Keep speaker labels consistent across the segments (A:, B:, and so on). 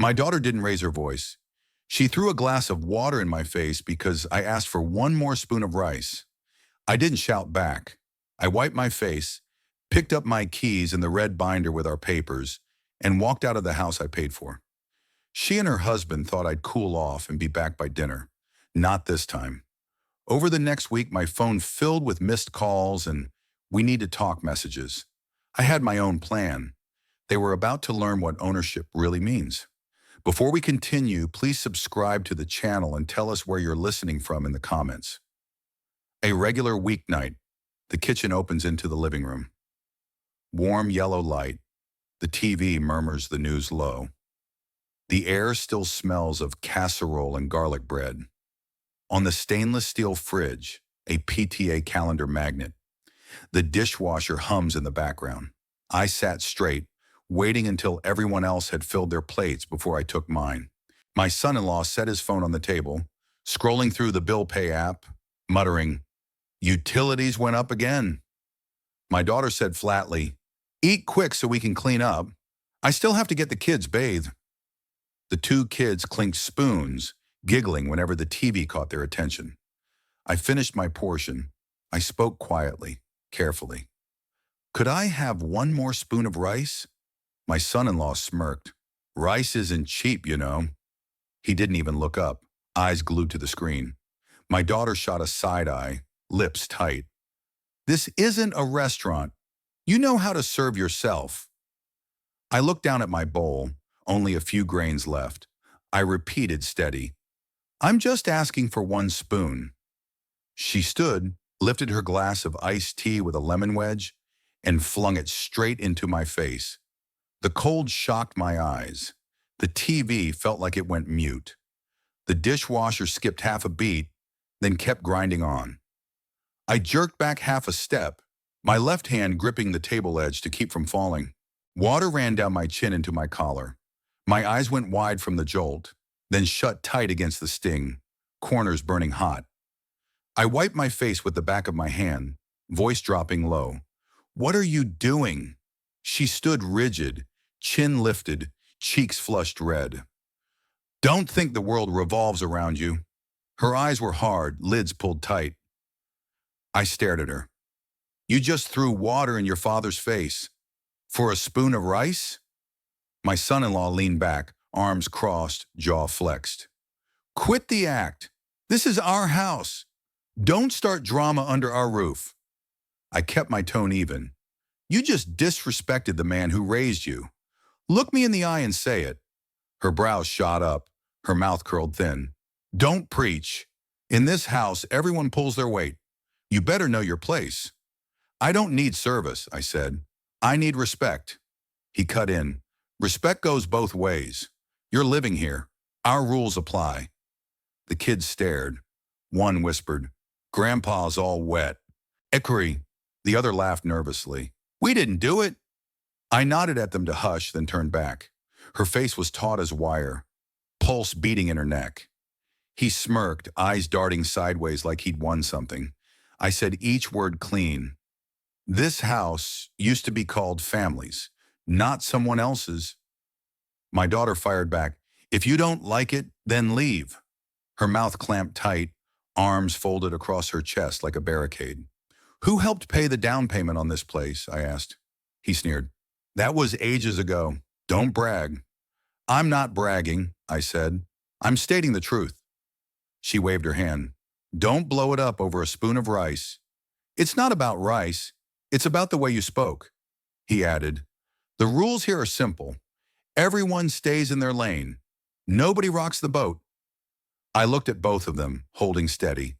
A: My daughter didn't raise her voice. She threw a glass of water in my face because I asked for one more spoon of rice. I didn't shout back. I wiped my face, picked up my keys and the red binder with our papers, and walked out of the house I paid for. She and her husband thought I'd cool off and be back by dinner. Not this time. Over the next week, my phone filled with missed calls and "we need to talk" messages. I had my own plan. They were about to learn what ownership really means. Before we continue, please subscribe to the channel and tell us where you're listening from in the comments. A regular weeknight, the kitchen opens into the living room. Warm yellow light, the TV murmurs the news low. The air still smells of casserole and garlic bread. On the stainless steel fridge, a PTA calendar magnet. The dishwasher hums in the background. I sat straight, waiting until everyone else had filled their plates before I took mine. My son-in-law set his phone on the table, scrolling through the bill pay app, muttering, "Utilities went up again." My daughter said flatly, "Eat quick so we can clean up. I still have to get the kids bathed." The two kids clinked spoons, giggling whenever the TV caught their attention. I finished my portion. I spoke quietly, carefully. "Could I have one more spoon of rice?" My son-in-law smirked. "Rice isn't cheap, you know." He didn't even look up, eyes glued to the screen. My daughter shot a side eye, lips tight. "This isn't a restaurant. You know how to serve yourself." I looked down at my bowl, only a few grains left. I repeated steady, "I'm just asking for one spoon." She stood, lifted her glass of iced tea with a lemon wedge, and flung it straight into my face. The cold shocked my eyes. The TV felt like it went mute. The dishwasher skipped half a beat, then kept grinding on. I jerked back half a step, my left hand gripping the table edge to keep from falling. Water ran down my chin into my collar. My eyes went wide from the jolt, then shut tight against the sting, corners burning hot. I wiped my face with the back of my hand, voice dropping low. "What are you doing?" She stood rigid, chin lifted, cheeks flushed red. "Don't think the world revolves around you." Her eyes were hard, lids pulled tight. I stared at her. "You just threw water in your father's face. For a spoon of rice?" My son-in-law leaned back, arms crossed, jaw flexed. "Quit the act. This is our house. Don't start drama under our roof." I kept my tone even. "You just disrespected the man who raised you. Look me in the eye and say it." Her brows shot up, her mouth curled thin. "Don't preach. In this house, everyone pulls their weight. You better know your place." "I don't need service," I said. "I need respect." He cut in. "Respect goes both ways. You're living here. Our rules apply." The kids stared. One whispered, "Grandpa's all wet." "Mockery." The other laughed nervously. "We didn't do it." I nodded at them to hush, then turned back. Her face was taut as wire, pulse beating in her neck. He smirked, eyes darting sideways like he'd won something. I said each word clean. "This house used to be called family's, not someone else's." My daughter fired back, "If you don't like it, then leave." Her mouth clamped tight, arms folded across her chest like a barricade. "Who helped pay the down payment on this place?" I asked. He sneered. "That was ages ago. Don't brag." "I'm not bragging," I said. "I'm stating the truth." She waved her hand. "Don't blow it up over a spoon of rice." "It's not about rice. It's about the way you spoke." He added, "The rules here are simple. Everyone stays in their lane. Nobody rocks the boat." I looked at both of them, holding steady,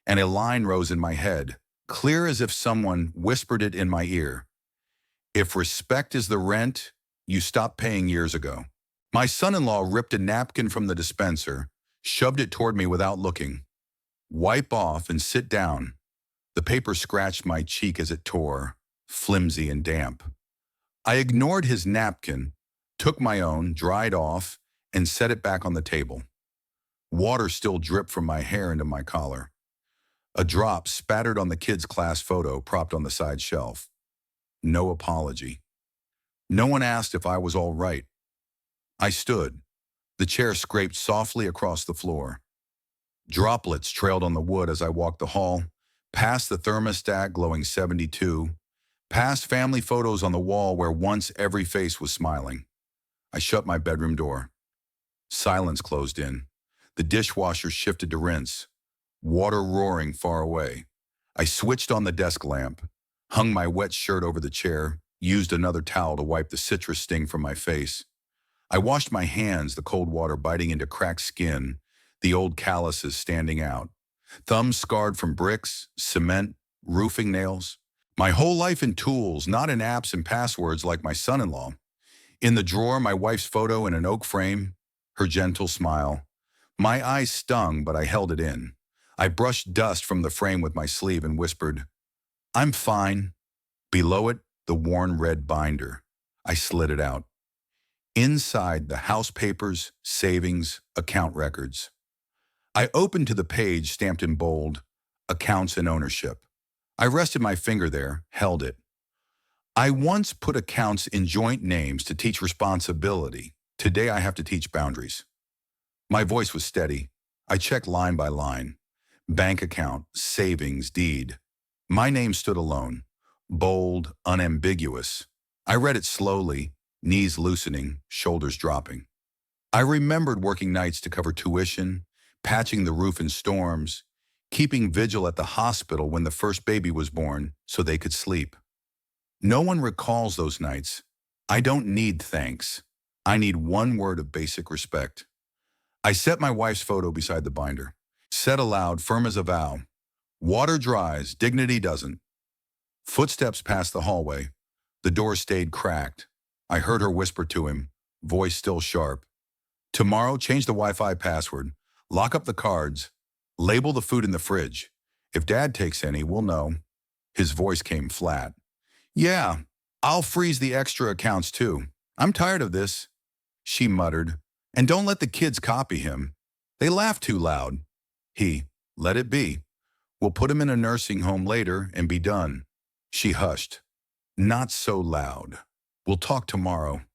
A: and a line rose in my head, clear as if someone whispered it in my ear. "If respect is the rent, you stopped paying years ago." My son-in-law ripped a napkin from the dispenser, shoved it toward me without looking. "Wipe off and sit down." The paper scratched my cheek as it tore, flimsy and damp. I ignored his napkin, took my own, dried off, and set it back on the table. Water still dripped from my hair into my collar. A drop spattered on the kids' class photo propped on the side shelf. No apology. No one asked if I was all right. I stood. The chair scraped softly across the floor. Droplets trailed on the wood as I walked the hall, past the thermostat glowing 72, past family photos on the wall where once every face was smiling. I shut my bedroom door. Silence closed in. The dishwasher shifted to rinse, water roaring far away. I switched on the desk lamp, hung my wet shirt over the chair, used another towel to wipe the citrus sting from my face. I washed my hands, the cold water biting into cracked skin, the old calluses standing out. Thumbs scarred from bricks, cement, roofing nails. My whole life in tools, not in apps and passwords like my son-in-law. In the drawer, my wife's photo in an oak frame, her gentle smile. My eyes stung, but I held it in. I brushed dust from the frame with my sleeve and whispered, "I'm fine." Below it, the worn red binder. I slid it out. Inside, the house papers, savings, account records. I opened to the page stamped in bold, accounts and ownership. I rested my finger there, held it. I once put accounts in joint names to teach responsibility. Today I have to teach boundaries. My voice was steady. I checked line by line. Bank account, savings, deed. My name stood alone, bold, unambiguous. I read it slowly, knees loosening, shoulders dropping. I remembered working nights to cover tuition, patching the roof in storms, keeping vigil at the hospital when the first baby was born so they could sleep. No one recalls those nights. I don't need thanks. I need one word of basic respect. I set my wife's photo beside the binder, said aloud, firm as a vow, "Water dries, dignity doesn't." Footsteps passed the hallway. The door stayed cracked. I heard her whisper to him, voice still sharp, "Tomorrow, change the Wi-Fi password, lock up the cards, label the food in the fridge. If Dad takes any, we'll know." His voice came flat. "Yeah, I'll freeze the extra accounts too. I'm tired of this." She muttered, "And don't let the kids copy him. They laugh too loud." He, "Let it be. We'll put him in a nursing home later and be done." She hushed. "Not so loud. We'll talk tomorrow."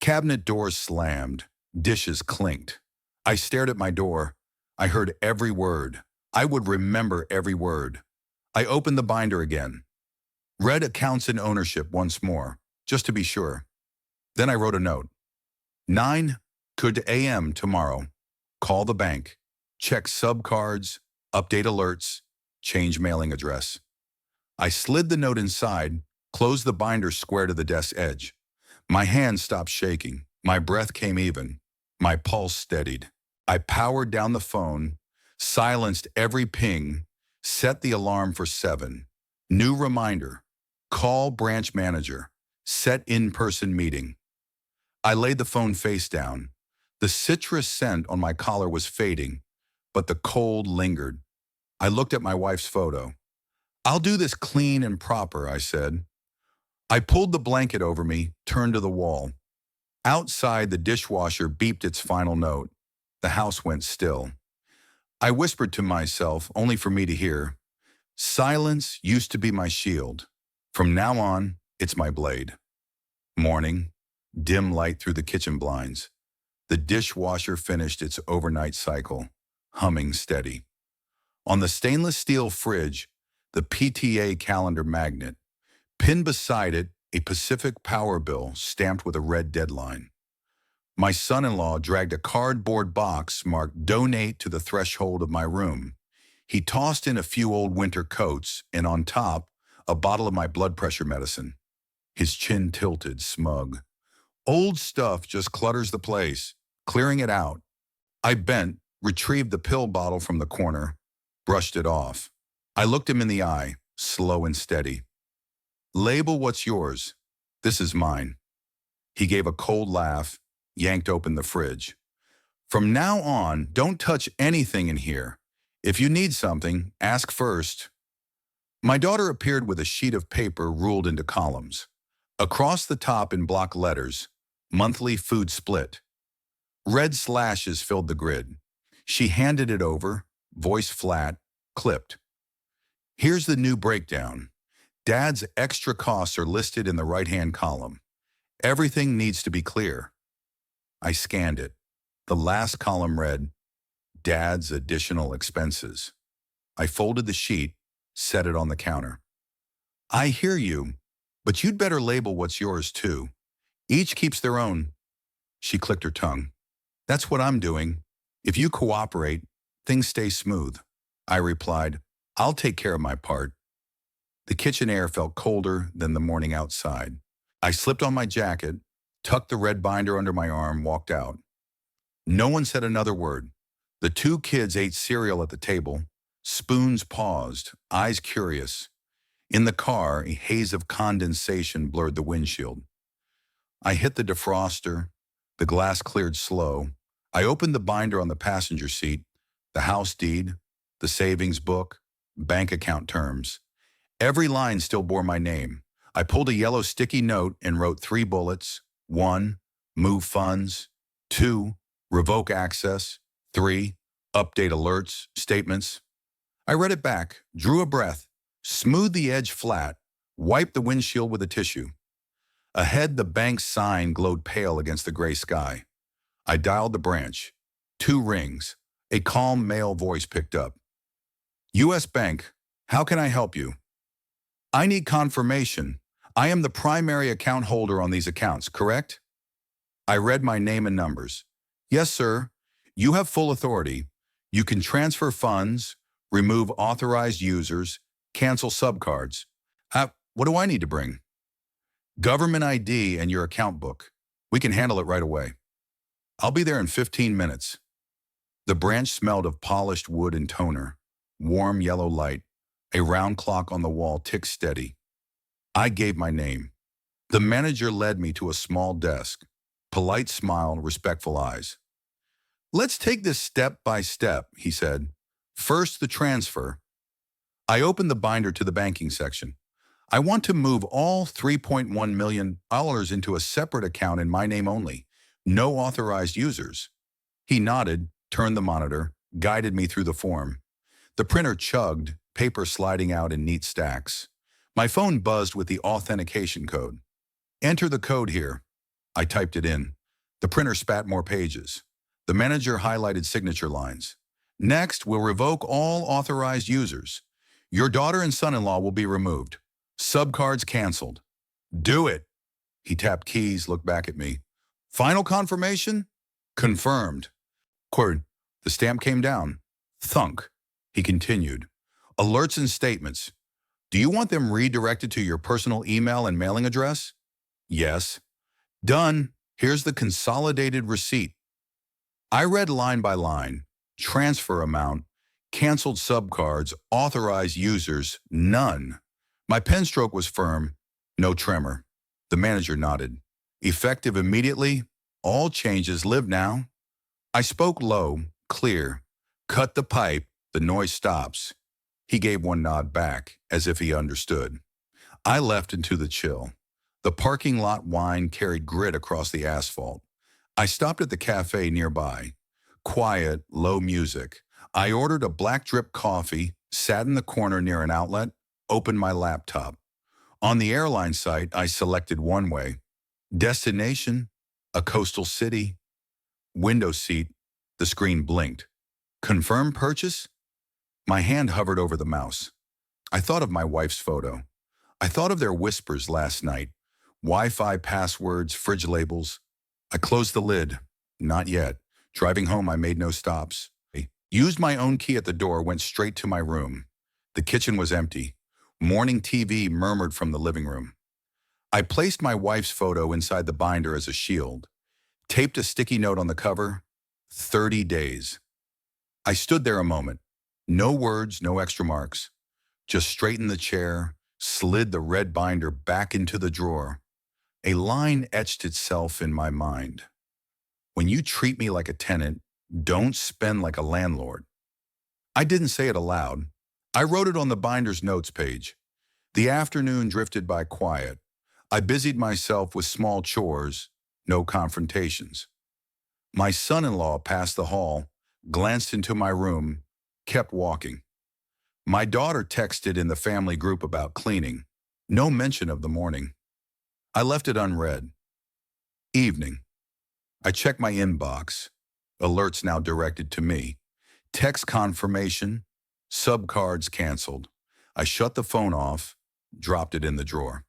A: Cabinet doors slammed. Dishes clinked. I stared at my door. I heard every word. I would remember every word. I opened the binder again. Read accounts and ownership once more, just to be sure. Then I wrote a note. 9 could a.m. tomorrow. Call the bank. Check subcards, update alerts, change mailing address. I slid the note inside, closed the binder square to the desk edge. My hands stopped shaking. My breath came even. My pulse steadied. I powered down the phone, silenced every ping, set the alarm for 7. New reminder. Call branch manager. Set in-person meeting. I laid the phone face down. The citrus scent on my collar was fading, but the cold lingered. I looked at my wife's photo. "I'll do this clean and proper," I said. I pulled the blanket over me, turned to the wall. Outside, the dishwasher beeped its final note. The house went still. I whispered to myself, only for me to hear, "Silence used to be my shield. From now on, it's my blade." Morning, dim light through the kitchen blinds. The dishwasher finished its overnight cycle, humming steady. On the stainless steel fridge, the PTA calendar magnet. Pinned beside it, a Pacific Power bill stamped with a red deadline. My son-in-law dragged a cardboard box marked "Donate" to the threshold of my room. He tossed in a few old winter coats and on top, a bottle of my blood pressure medicine. His chin tilted, smug. "Old stuff just clutters the place. Clearing it out." I bent, retrieved the pill bottle from the corner, brushed it off. I looked him in the eye, slow and steady. "Label what's yours. This is mine." He gave a cold laugh, yanked open the fridge. "From now on, don't touch anything in here. If you need something, ask first." My daughter appeared with a sheet of paper ruled into columns. Across the top in block letters, "Monthly food split." Red slashes filled the grid. She handed it over, voice flat, clipped. "Here's the new breakdown. Dad's extra costs are listed in the right-hand column. Everything needs to be clear." I scanned it. The last column read, Dad's additional expenses. I folded the sheet, set it on the counter. I hear you, but you'd better label what's yours too. Each keeps their own. She clicked her tongue. That's what I'm doing. If you cooperate, things stay smooth. I replied, I'll take care of my part. The kitchen air felt colder than the morning outside. I slipped on my jacket, tucked the red binder under my arm, walked out. No one said another word. The two kids ate cereal at the table, spoons paused, eyes curious. In the car, a haze of condensation blurred the windshield. I hit the defroster. The glass cleared slow. I opened the binder on the passenger seat, the house deed, the savings book, bank account terms. Every line still bore my name. I pulled a yellow sticky note and wrote 3 bullets. 1, move funds. 2, revoke access. 3, update alerts, statements. I read it back, drew a breath, smoothed the edge flat, wiped the windshield with a tissue. Ahead, the bank's sign glowed pale against the gray sky. I dialed the branch. 2 rings. A calm male voice picked up. U.S. Bank, how can I help you? I need confirmation. I am the primary account holder on these accounts, correct? I read my name and numbers. Yes, sir. You have full authority. You can transfer funds, remove authorized users, cancel subcards. What do I need to bring? Government ID and your account book. We can handle it right away. I'll be there in 15 minutes. The branch smelled of polished wood and toner, warm yellow light. A round clock on the wall ticked steady. I gave my name. The manager led me to a small desk. Polite smile, respectful eyes. Let's take this step by step, he said. First, the transfer. I opened the binder to the banking section. I want to move all $3.1 million into a separate account in my name only. No authorized users. He nodded, turned the monitor, guided me through the form. The printer chugged, paper sliding out in neat stacks. My phone buzzed with the authentication code. Enter the code here. I typed it in. The printer spat more pages. The manager highlighted signature lines. Next, we'll revoke all authorized users. Your daughter and son-in-law will be removed. Subcards canceled. Do it. He tapped keys, looked back at me. Final confirmation? Confirmed. Cord. The stamp came down. Thunk. He continued. Alerts and statements. Do you want them redirected to your personal email and mailing address? Yes. Done. Here's the consolidated receipt. I read line by line. Transfer amount, canceled subcards, authorized users, none. My pen stroke was firm, no tremor. The manager nodded. Effective immediately, all changes live now. I spoke low, clear. Cut the pipe, the noise stops. He gave one nod back, as if he understood. I left into the chill. The parking lot whine carried grit across the asphalt. I stopped at the cafe nearby. Quiet, low music. I ordered a black drip coffee, sat in the corner near an outlet, opened my laptop. On the airline site, I selected one way. Destination, a coastal city. Window seat, the screen blinked. Confirm purchase? My hand hovered over the mouse. I thought of my wife's photo. I thought of their whispers last night. Wi-Fi passwords, fridge labels. I closed the lid. Not yet. Driving home, I made no stops. Used my own key at the door, went straight to my room. The kitchen was empty. Morning TV murmured from the living room. I placed my wife's photo inside the binder as a shield. Taped a sticky note on the cover. 30 days. I stood there a moment. No words, no extra marks. Just straightened the chair, slid the red binder back into the drawer. A line etched itself in my mind. When you treat me like a tenant, don't spend like a landlord. I didn't say it aloud. I wrote it on the binder's notes page. The afternoon drifted by quiet. I busied myself with small chores, no confrontations. My son-in-law passed the hall, glanced into my room, kept walking. My daughter texted in the family group about cleaning. No mention of the morning. I left it unread. Evening. I checked my inbox. Alerts now directed to me. Text confirmation, subcards canceled. I shut the phone off, dropped it in the drawer.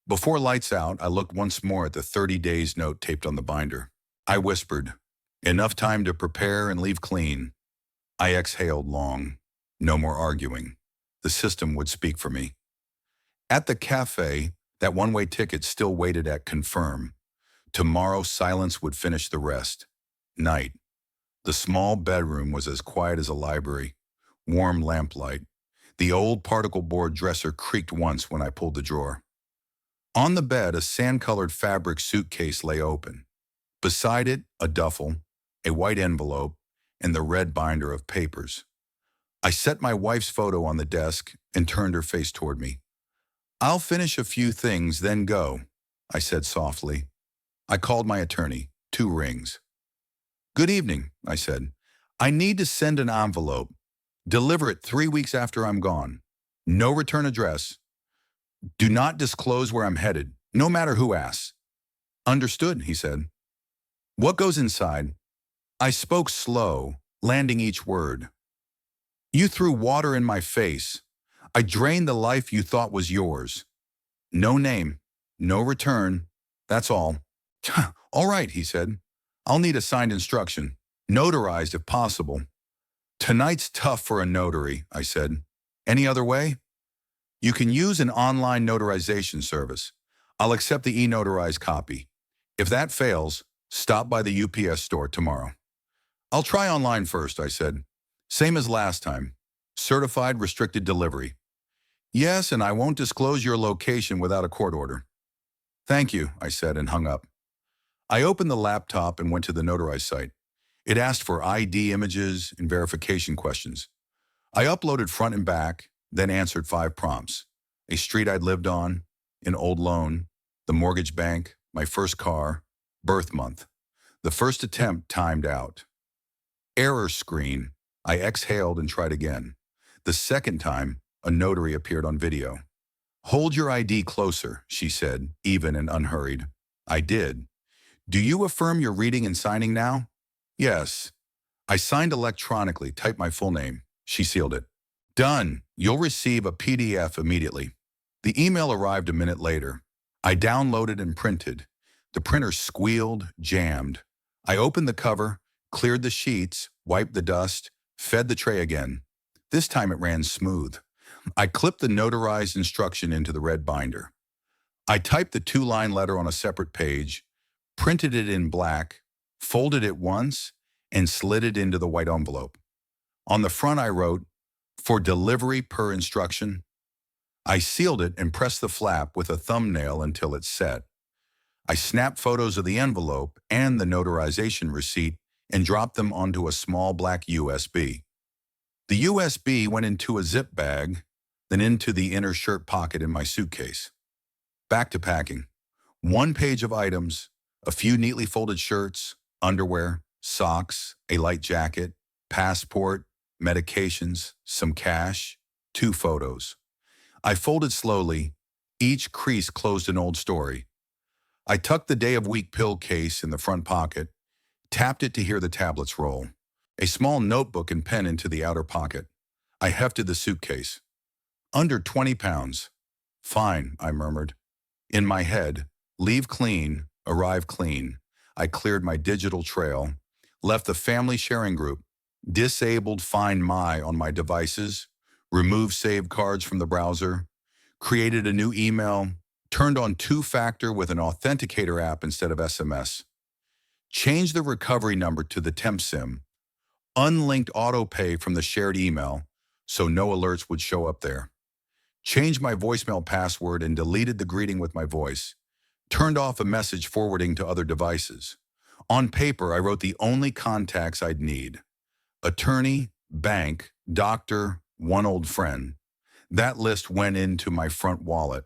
A: Before lights out, I looked once more at the 30 days note taped on the binder. I whispered, enough time to prepare and leave clean. I exhaled long. No more arguing. The system would speak for me. At the cafe, that one-way ticket still waited at confirm. Tomorrow, silence would finish the rest. Night. The small bedroom was as quiet as a library. Warm lamplight. The old particle board dresser creaked once when I pulled the drawer. On the bed, a sand-colored fabric suitcase lay open. Beside it, a duffel, a white envelope, and the red binder of papers. I set my wife's photo on the desk and turned her face toward me. I'll finish a few things, then go, I said softly. I called my attorney. 2 rings. Good evening, I said. I need to send an envelope. Deliver it 3 weeks after I'm gone. No return address. Do not disclose where I'm headed, no matter who asks. Understood, he said. What goes inside? I spoke slow, landing each word. You threw water in my face. I drained the life you thought was yours. No name, no return, that's all. All right, he said. I'll need a signed instruction, notarized if possible. Tonight's tough for a notary, I said. Any other way? You can use an online notarization service. I'll accept the e-notarized copy. If that fails, stop by the UPS store tomorrow. I'll try online first, I said. Same as last time. Certified restricted delivery. Yes, and I won't disclose your location without a court order. Thank you, I said and hung up. I opened the laptop and went to the notarized site. It asked for ID images and verification questions. I uploaded front and back, then answered 5 prompts. A street I'd lived on, an old loan, the mortgage bank, my first car, birth month. The first attempt timed out. Error screen. I exhaled and tried again. The second time, a notary appeared on video. Hold your ID closer, she said, even and unhurried. I did. Do you affirm you're reading and signing now? Yes. I signed electronically, typed my full name. She sealed it. Done. You'll receive a PDF immediately. The email arrived a minute later. I downloaded and printed. The printer squealed, jammed. I opened the cover, cleared the sheets, wiped the dust, fed the tray again. This time it ran smooth. I clipped the notarized instruction into the red binder. I typed the 2-line letter on a separate page, printed it in black, folded it once, and slid it into the white envelope. On the front I wrote, for delivery per instruction. I sealed it and pressed the flap with a thumbnail until it set. I snapped photos of the envelope and the notarization receipt and dropped them onto a small black USB. The USB went into a zip bag, then into the inner shirt pocket in my suitcase. Back to packing. 1 page of items, a few neatly folded shirts, underwear, socks, a light jacket, passport, medications, some cash, 2 photos. I folded slowly. Each crease closed an old story. I tucked the day of week pill case in the front pocket, tapped it to hear the tablets roll. A small notebook and pen into the outer pocket. I hefted the suitcase. Under 20 pounds. Fine, I murmured. In my head, leave clean, arrive clean. I cleared my digital trail, left the family sharing group, disabled Find My on my devices, removed saved cards from the browser, created a new email, turned on 2-factor with an authenticator app instead of SMS, changed the recovery number to the temp sim, unlinked autopay from the shared email so no alerts would show up there, changed my voicemail password and deleted the greeting with my voice, turned off a message forwarding to other devices. On paper, I wrote the only contacts I'd need. Attorney, bank, doctor, one old friend. That list went into my front wallet.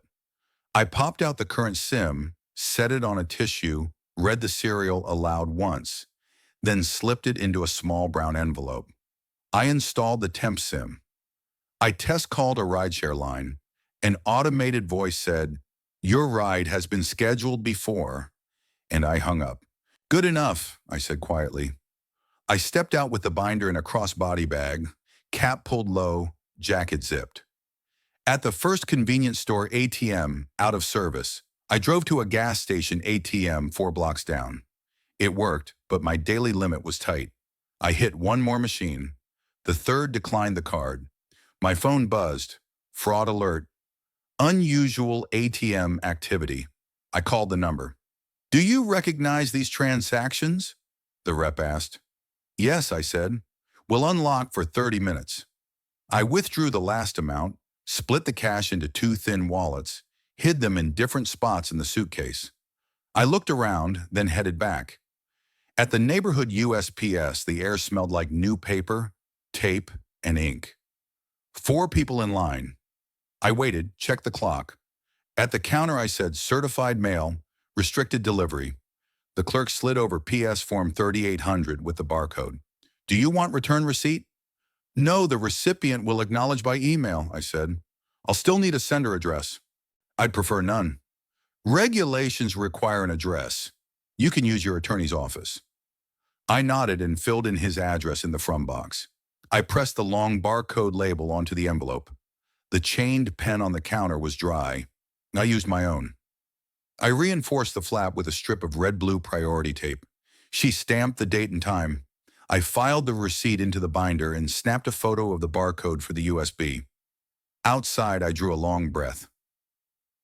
A: I popped out the current SIM, set it on a tissue, read the serial aloud once, then slipped it into a small brown envelope. I installed the temp SIM. I test called a rideshare line. An automated voice said, "Your ride has been scheduled before," and I hung up. "Good enough," I said quietly. I stepped out with the binder in a crossbody bag, cap pulled low, jacket zipped. At the first convenience store ATM out of service, I drove to a gas station ATM 4 blocks down. It worked, but my daily limit was tight. I hit one more machine. The third declined the card. My phone buzzed. Fraud alert. Unusual ATM activity. I called the number. "Do you recognize these transactions?" the rep asked. "Yes," I said. "We'll unlock for 30 minutes. I withdrew the last amount, split the cash into 2 thin wallets, hid them in different spots in the suitcase. I looked around, then headed back. At the neighborhood USPS, the air smelled like new paper, tape, and ink. 4 people in line. I waited, checked the clock. At the counter, I said, "Certified mail, restricted delivery." The clerk slid over PS Form 3800 with the barcode. "Do you want return receipt?" "No, the recipient will acknowledge by email," I said. "I'll still need a sender address." "I'd prefer none." "Regulations require an address. You can use your attorney's office." I nodded and filled in his address in the from box. I pressed the long barcode label onto the envelope. The chained pen on the counter was dry. I used my own. I reinforced the flap with a strip of red-blue priority tape. She stamped the date and time. I filed the receipt into the binder and snapped a photo of the barcode for the USB. Outside, I drew a long breath.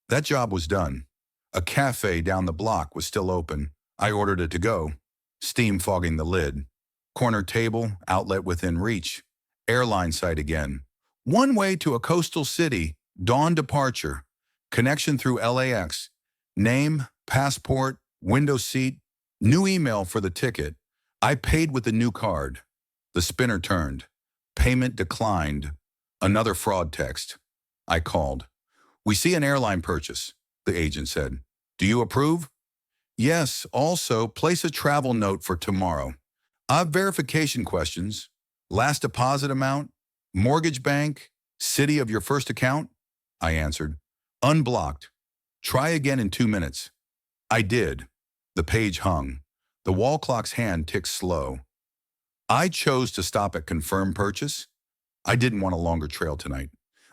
A: That job was done. A cafe down the block was still open. I ordered it to go. Steam fogging the lid. Corner table, outlet within reach. Airline site again. One way to a coastal city, dawn departure. Connection through LAX. Name, passport, window seat. New email for the ticket. I paid with the new card. The spinner turned. Payment declined. Another fraud text. I called. "We see an airline purchase," the agent said. "Do you approve?" "Yes, also place a travel note for tomorrow. I have verification questions. Last deposit amount, mortgage bank, city of your first account?" I answered. "Unblocked. Try again in 2 minutes." I did. The page hung. The wall clock's hand ticked slow. I chose to stop at confirm purchase. I didn't want a longer trail tonight.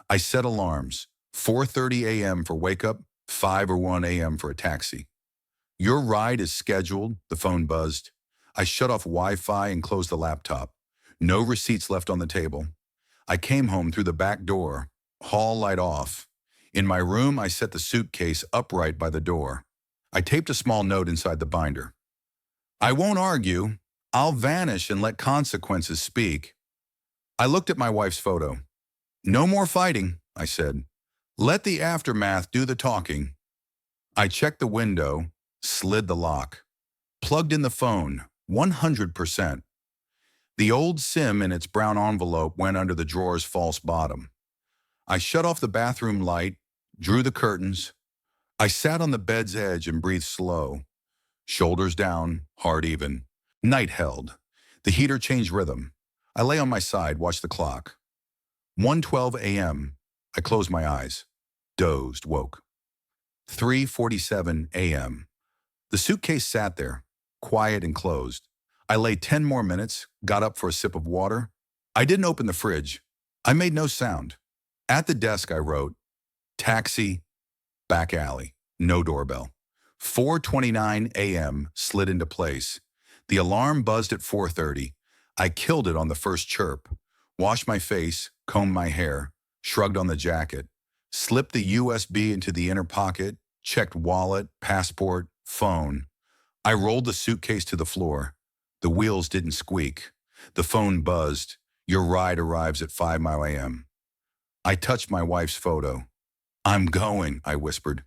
A: I set alarms. 4:30 a.m. for wake up, 5 or 1 a.m. for a taxi. "Your ride is scheduled," the phone buzzed. I shut off Wi-Fi and closed the laptop. No receipts left on the table. I came home through the back door, hall light off. In my room, I set the suitcase upright by the door. I taped a small note inside the binder. "I won't argue. I'll vanish and let consequences speak." I looked at my wife's photo. "No more fighting," I said. "Let the aftermath do the talking." I checked the window, slid the lock, plugged in the phone, 100%. The old SIM in its brown envelope went under the drawer's false bottom. I shut off the bathroom light, drew the curtains. I sat on the bed's edge and breathed slow. Shoulders down, heart even. Night held. The heater changed rhythm. I lay on my side, watched the clock. 1:12 a.m. I closed my eyes. Dozed, woke. 3:47 a.m. The suitcase sat there, quiet and closed. I lay 10 more minutes, got up for a sip of water. I didn't open the fridge. I made no sound. At the desk, I wrote, "Taxi, back alley, no doorbell." 4:29 a.m. slid into place. The alarm buzzed at 4:30. I killed it on the first chirp. Washed my face, combed my hair, shrugged on the jacket, slipped the USB into the inner pocket, checked wallet, passport, phone. I rolled the suitcase to the floor. The wheels didn't squeak. The phone buzzed. "Your ride arrives at 5 Mile a.m. I touched my wife's photo. "I'm going," I whispered.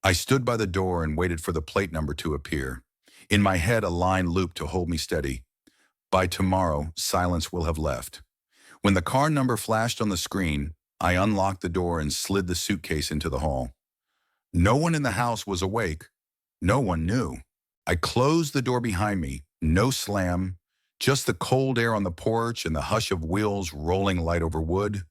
A: I stood by the door and waited for the plate number to appear. In my head, a line looped to hold me steady. By tomorrow, silence will have left. When the car number flashed on the screen, I unlocked the door and slid the suitcase into the hall. No one in the house was awake. No one knew. I closed the door behind me. No slam, just the cold air on the porch and the hush of wheels rolling light over wood.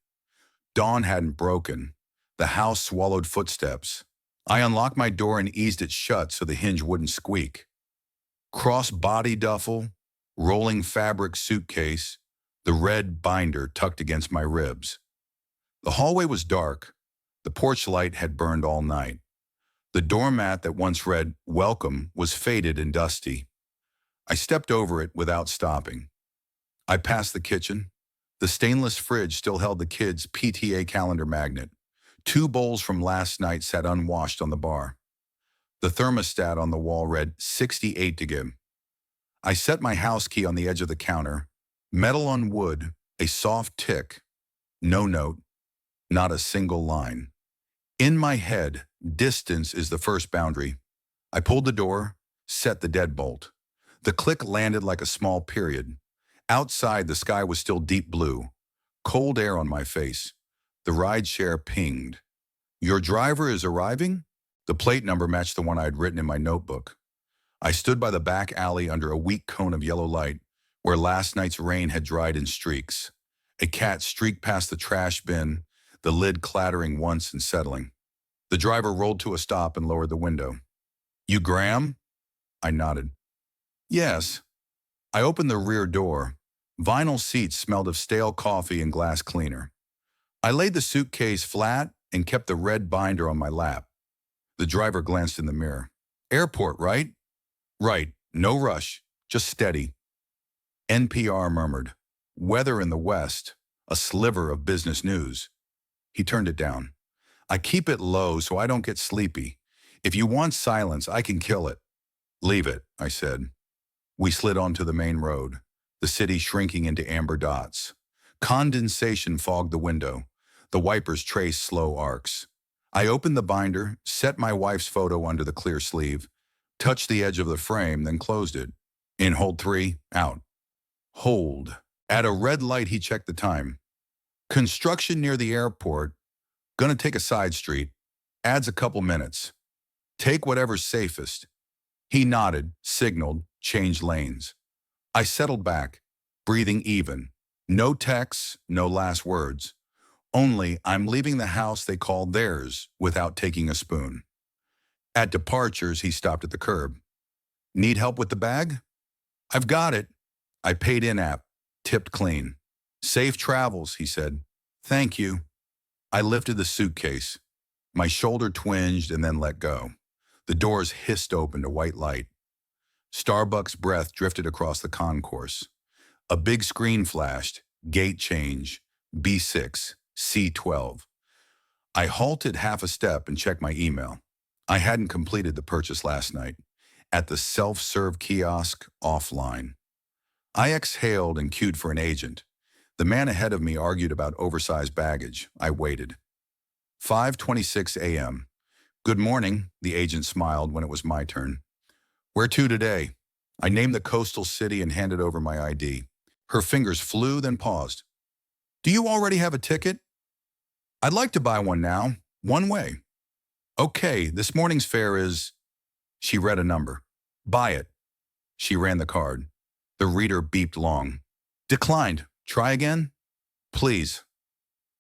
A: Dawn hadn't broken. The house swallowed footsteps. I unlocked my door and eased it shut so the hinge wouldn't squeak. Cross-body duffel, rolling fabric suitcase, the red binder tucked against my ribs. The hallway was dark. The porch light had burned all night. The doormat that once read, "Welcome," was faded and dusty. I stepped over it without stopping. I passed the kitchen. The stainless fridge still held the kids' PTA calendar magnet. 2 bowls from last night sat unwashed on the bar. The thermostat on the wall read 68 to give. I set my house key on the edge of the counter. Metal on wood, a soft tick. No note, not a single line. In my head, distance is the first boundary. I pulled the door, set the deadbolt. The click landed like a small period. Outside, the sky was still deep blue. Cold air on my face. The rideshare pinged. "Your driver is arriving?" The plate number matched the one I had written in my notebook. I stood by the back alley under a weak cone of yellow light where last night's rain had dried in streaks. A cat streaked past the trash bin, the lid clattering once and settling. The driver rolled to a stop and lowered the window. "You Graham?" I nodded. "Yes." I opened the rear door. Vinyl seats smelled of stale coffee and glass cleaner. I laid the suitcase flat and kept the red binder on my lap. The driver glanced in the mirror. "Airport, right?" "Right. No rush. Just steady." NPR murmured. "Weather in the West. A sliver of business news." He turned it down. "I keep it low so I don't get sleepy. If you want silence, I can kill it." "Leave it," I said. We slid onto the main road, the city shrinking into amber dots. Condensation fogged the window. The wipers traced slow arcs. I opened the binder, set my wife's photo under the clear sleeve, touched the edge of the frame, then closed it. "In hold 3, out." "Hold." At a red light, he checked the time. "Construction near the airport. Gonna take a side street. Adds a couple minutes. Take whatever's safest." He nodded, signaled, changed lanes. I settled back, breathing even. No texts, no last words. Only, "I'm leaving the house they call theirs without taking a spoon." At departures, he stopped at the curb. "Need help with the bag?" "I've got it." I paid in-app, tipped clean. "Safe travels," he said. "Thank you." I lifted the suitcase. My shoulder twinged and then let go. The doors hissed open to white light. Starbucks breath drifted across the concourse. A big screen flashed, gate change, B6, C12. I halted half a step and checked my email. I hadn't completed the purchase last night. At the self-serve kiosk, offline. I exhaled and queued for an agent. The man ahead of me argued about oversized baggage. I waited. 5:26 a.m. "Good morning," the agent smiled when it was my turn. "Where to today?" I named the coastal city and handed over my ID. Her fingers flew, then paused. "Do you already have a ticket?" "I'd like to buy one now. One way." "Okay, this morning's fare is..." She read a number. "Buy it." She ran the card. The reader beeped long. "Declined. Try again?" "Please."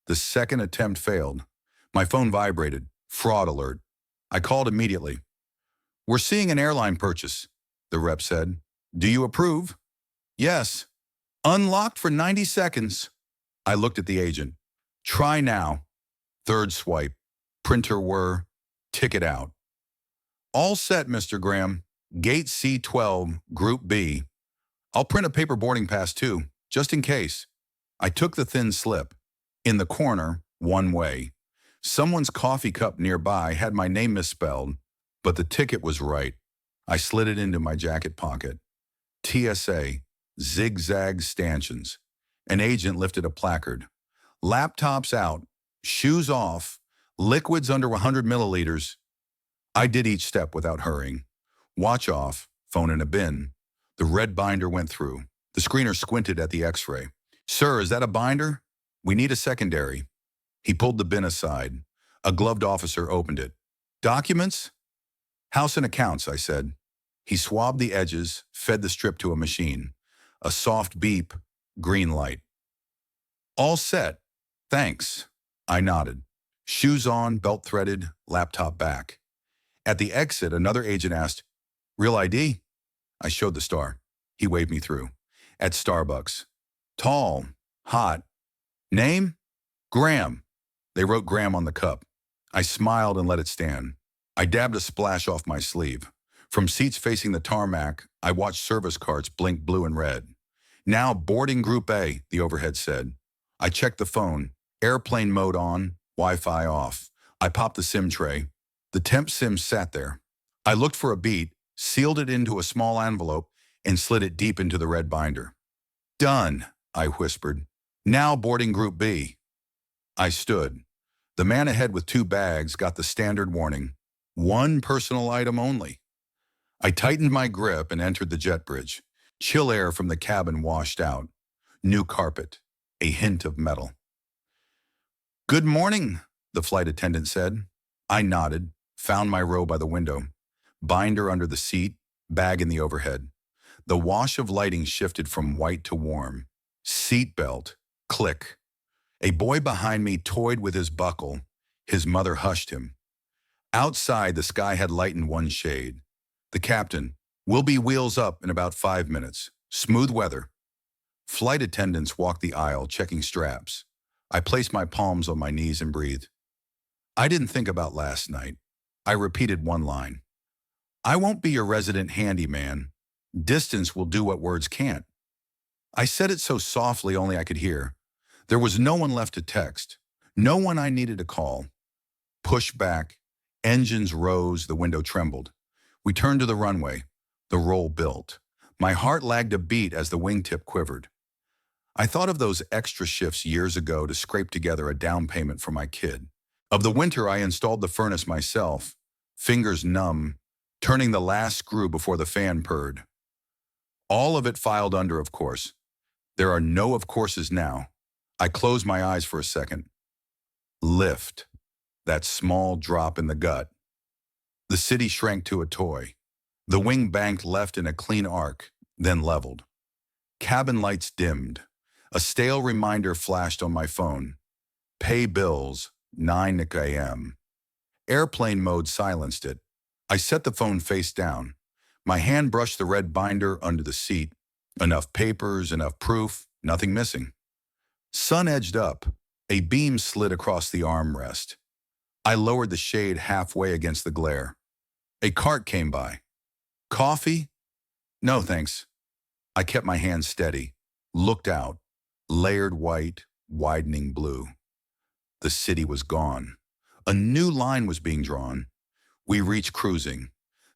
A: The second attempt failed. My phone vibrated. Fraud alert. I called immediately. "We're seeing an airline purchase," the rep said. "Do you approve?" "Yes." "Unlocked for 90 seconds. I looked at the agent. "Try now." Third swipe. Printer whir. Ticket out. "All set, Mr. Graham. Gate C12, Group B. I'll print a paper boarding pass too, just in case." I took the thin slip. In the corner, one way. Someone's coffee cup nearby had my name misspelled, but the ticket was right. I slid it into my jacket pocket. TSA, zigzag stanchions. An agent lifted a placard. "Laptops out, shoes off, liquids under 100 milliliters." I did each step without hurrying. Watch off, phone in a bin. The red binder went through. The screener squinted at the x-ray. "Sir, is that a binder? We need a secondary." He pulled the bin aside. A gloved officer opened it. "Documents?" "House and accounts," I said. He swabbed the edges, fed the strip to a machine. A soft beep, green light. "All set. Thanks." I nodded. Shoes on, belt threaded, laptop back. At the exit, another agent asked, "Real ID?" I showed the star. He waved me through. At Starbucks. Tall, hot. Name? Graham. They wrote Graham on the cup. I smiled and let it stand. I dabbed a splash off my sleeve. From seats facing the tarmac, I watched service carts blink blue and red. Now boarding Group A, the overhead said. I checked the phone. Airplane mode on, Wi-Fi off. I popped the SIM tray. The temp SIM sat there. I looked for a beat, sealed it into a small envelope, and slid it deep into the red binder. Done, I whispered. Now boarding Group B. I stood. The man ahead with 2 bags got the standard warning. 1 personal item only. I tightened my grip and entered the jet bridge. Chill air from the cabin washed out. New carpet. A hint of metal. Good morning, the flight attendant said. I nodded, found my row by the window. Binder under the seat, bag in the overhead. The wash of lighting shifted from white to warm. Seat belt. Click. A boy behind me toyed with his buckle. His mother hushed him. Outside, the sky had lightened 1 shade. The captain, we'll be wheels up in about 5 minutes. Smooth weather. Flight attendants walked the aisle, checking straps. I placed my palms on my knees and breathed. I didn't think about last night. I repeated 1 line. I won't be your resident handyman. Distance will do what words can't. I said it so softly only I could hear. There was no one left to text. No one I needed to call. Push back. Engines rose, the window trembled. We turned to the runway. The roll built. My heart lagged a beat as the wingtip quivered. I thought of those extra shifts years ago to scrape together a down payment for my kid. Of the winter I installed the furnace myself, fingers numb, turning the last screw before the fan purred. All of it filed under, of course. There are no of courses now. I closed my eyes for a second. Lift. That small drop in the gut. The city shrank to a toy. The wing banked left in a clean arc, then leveled. Cabin lights dimmed. A stale reminder flashed on my phone. Pay bills, 9 a.m. Airplane mode silenced it. I set the phone face down. My hand brushed the red binder under the seat. Enough papers, enough proof, nothing missing. Sun edged up. A beam slid across the armrest. I lowered the shade halfway against the glare. A cart came by. Coffee? No, thanks. I kept my hand steady, looked out, layered white, widening blue. The city was gone. A new line was being drawn. We reached cruising.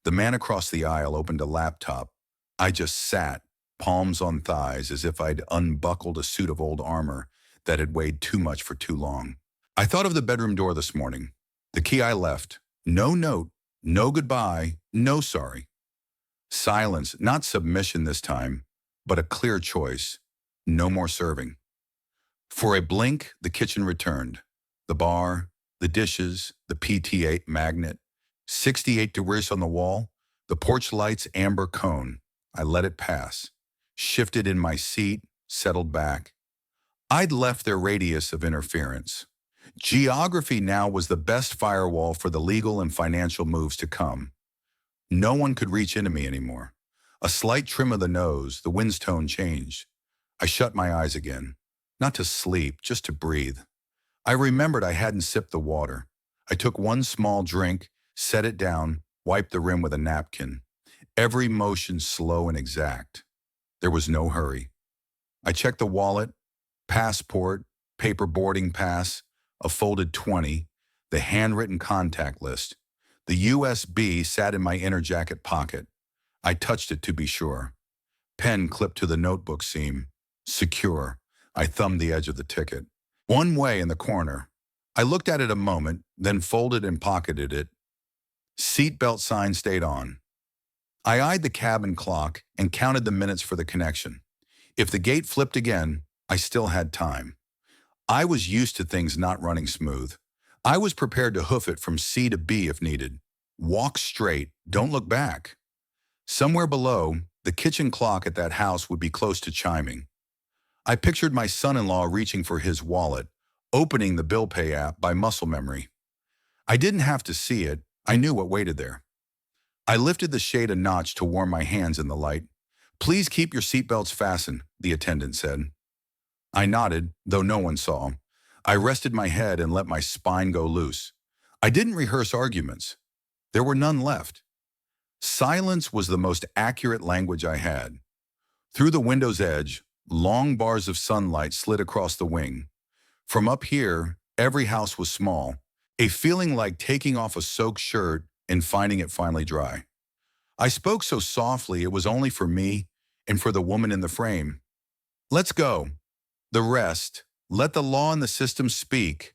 A: The man across the aisle opened a laptop. I just sat, palms on thighs, as if I'd unbuckled a suit of old armor that had weighed too much for too long. I thought of the bedroom door this morning. The key I left. No note, no goodbye, no sorry. Silence, not submission this time, but a clear choice. No more serving. For a blink, the kitchen returned. The bar, the dishes, the PT8 magnet, 68 degrees on the wall, the porch light's amber cone. I let it pass, shifted in my seat, settled back. I'd left their radius of interference. Geography now was the best firewall for the legal and financial moves to come. No one could reach into me anymore. A slight trim of the nose, the wind's tone changed. I shut my eyes again, not to sleep, just to breathe. I remembered I hadn't sipped the water. I took 1 small drink, set it down, wiped the rim with a napkin. Every motion slow and exact. There was no hurry. I checked the wallet, passport, paper boarding pass, a folded 20, the handwritten contact list. The USB sat in my inner jacket pocket. I touched it to be sure. Pen clipped to the notebook seam. Secure. I thumbed the edge of the ticket. 1 way in the corner. I looked at it a moment, then folded and pocketed it. Seatbelt sign stayed on. I eyed the cabin clock and counted the minutes for the connection. If the gate flipped again, I still had time. I was used to things not running smooth. I was prepared to hoof it from C to B if needed. Walk straight, don't look back. Somewhere below, the kitchen clock at that house would be close to chiming. I pictured my son-in-law reaching for his wallet, opening the bill pay app by muscle memory. I didn't have to see it, I knew what waited there. I lifted the shade a notch to warm my hands in the light, Please keep your seatbelts fastened, the attendant said. I nodded, though no one saw. I rested my head and let my spine go loose. I didn't rehearse arguments. There were none left. Silence was the most accurate language I had. Through the window's edge, long bars of sunlight slid across the wing. From up here, every house was small, a feeling like taking off a soaked shirt and finding it finally dry. I spoke so softly it was only for me and for the woman in the frame. Let's go. The rest, let the law and the system speak.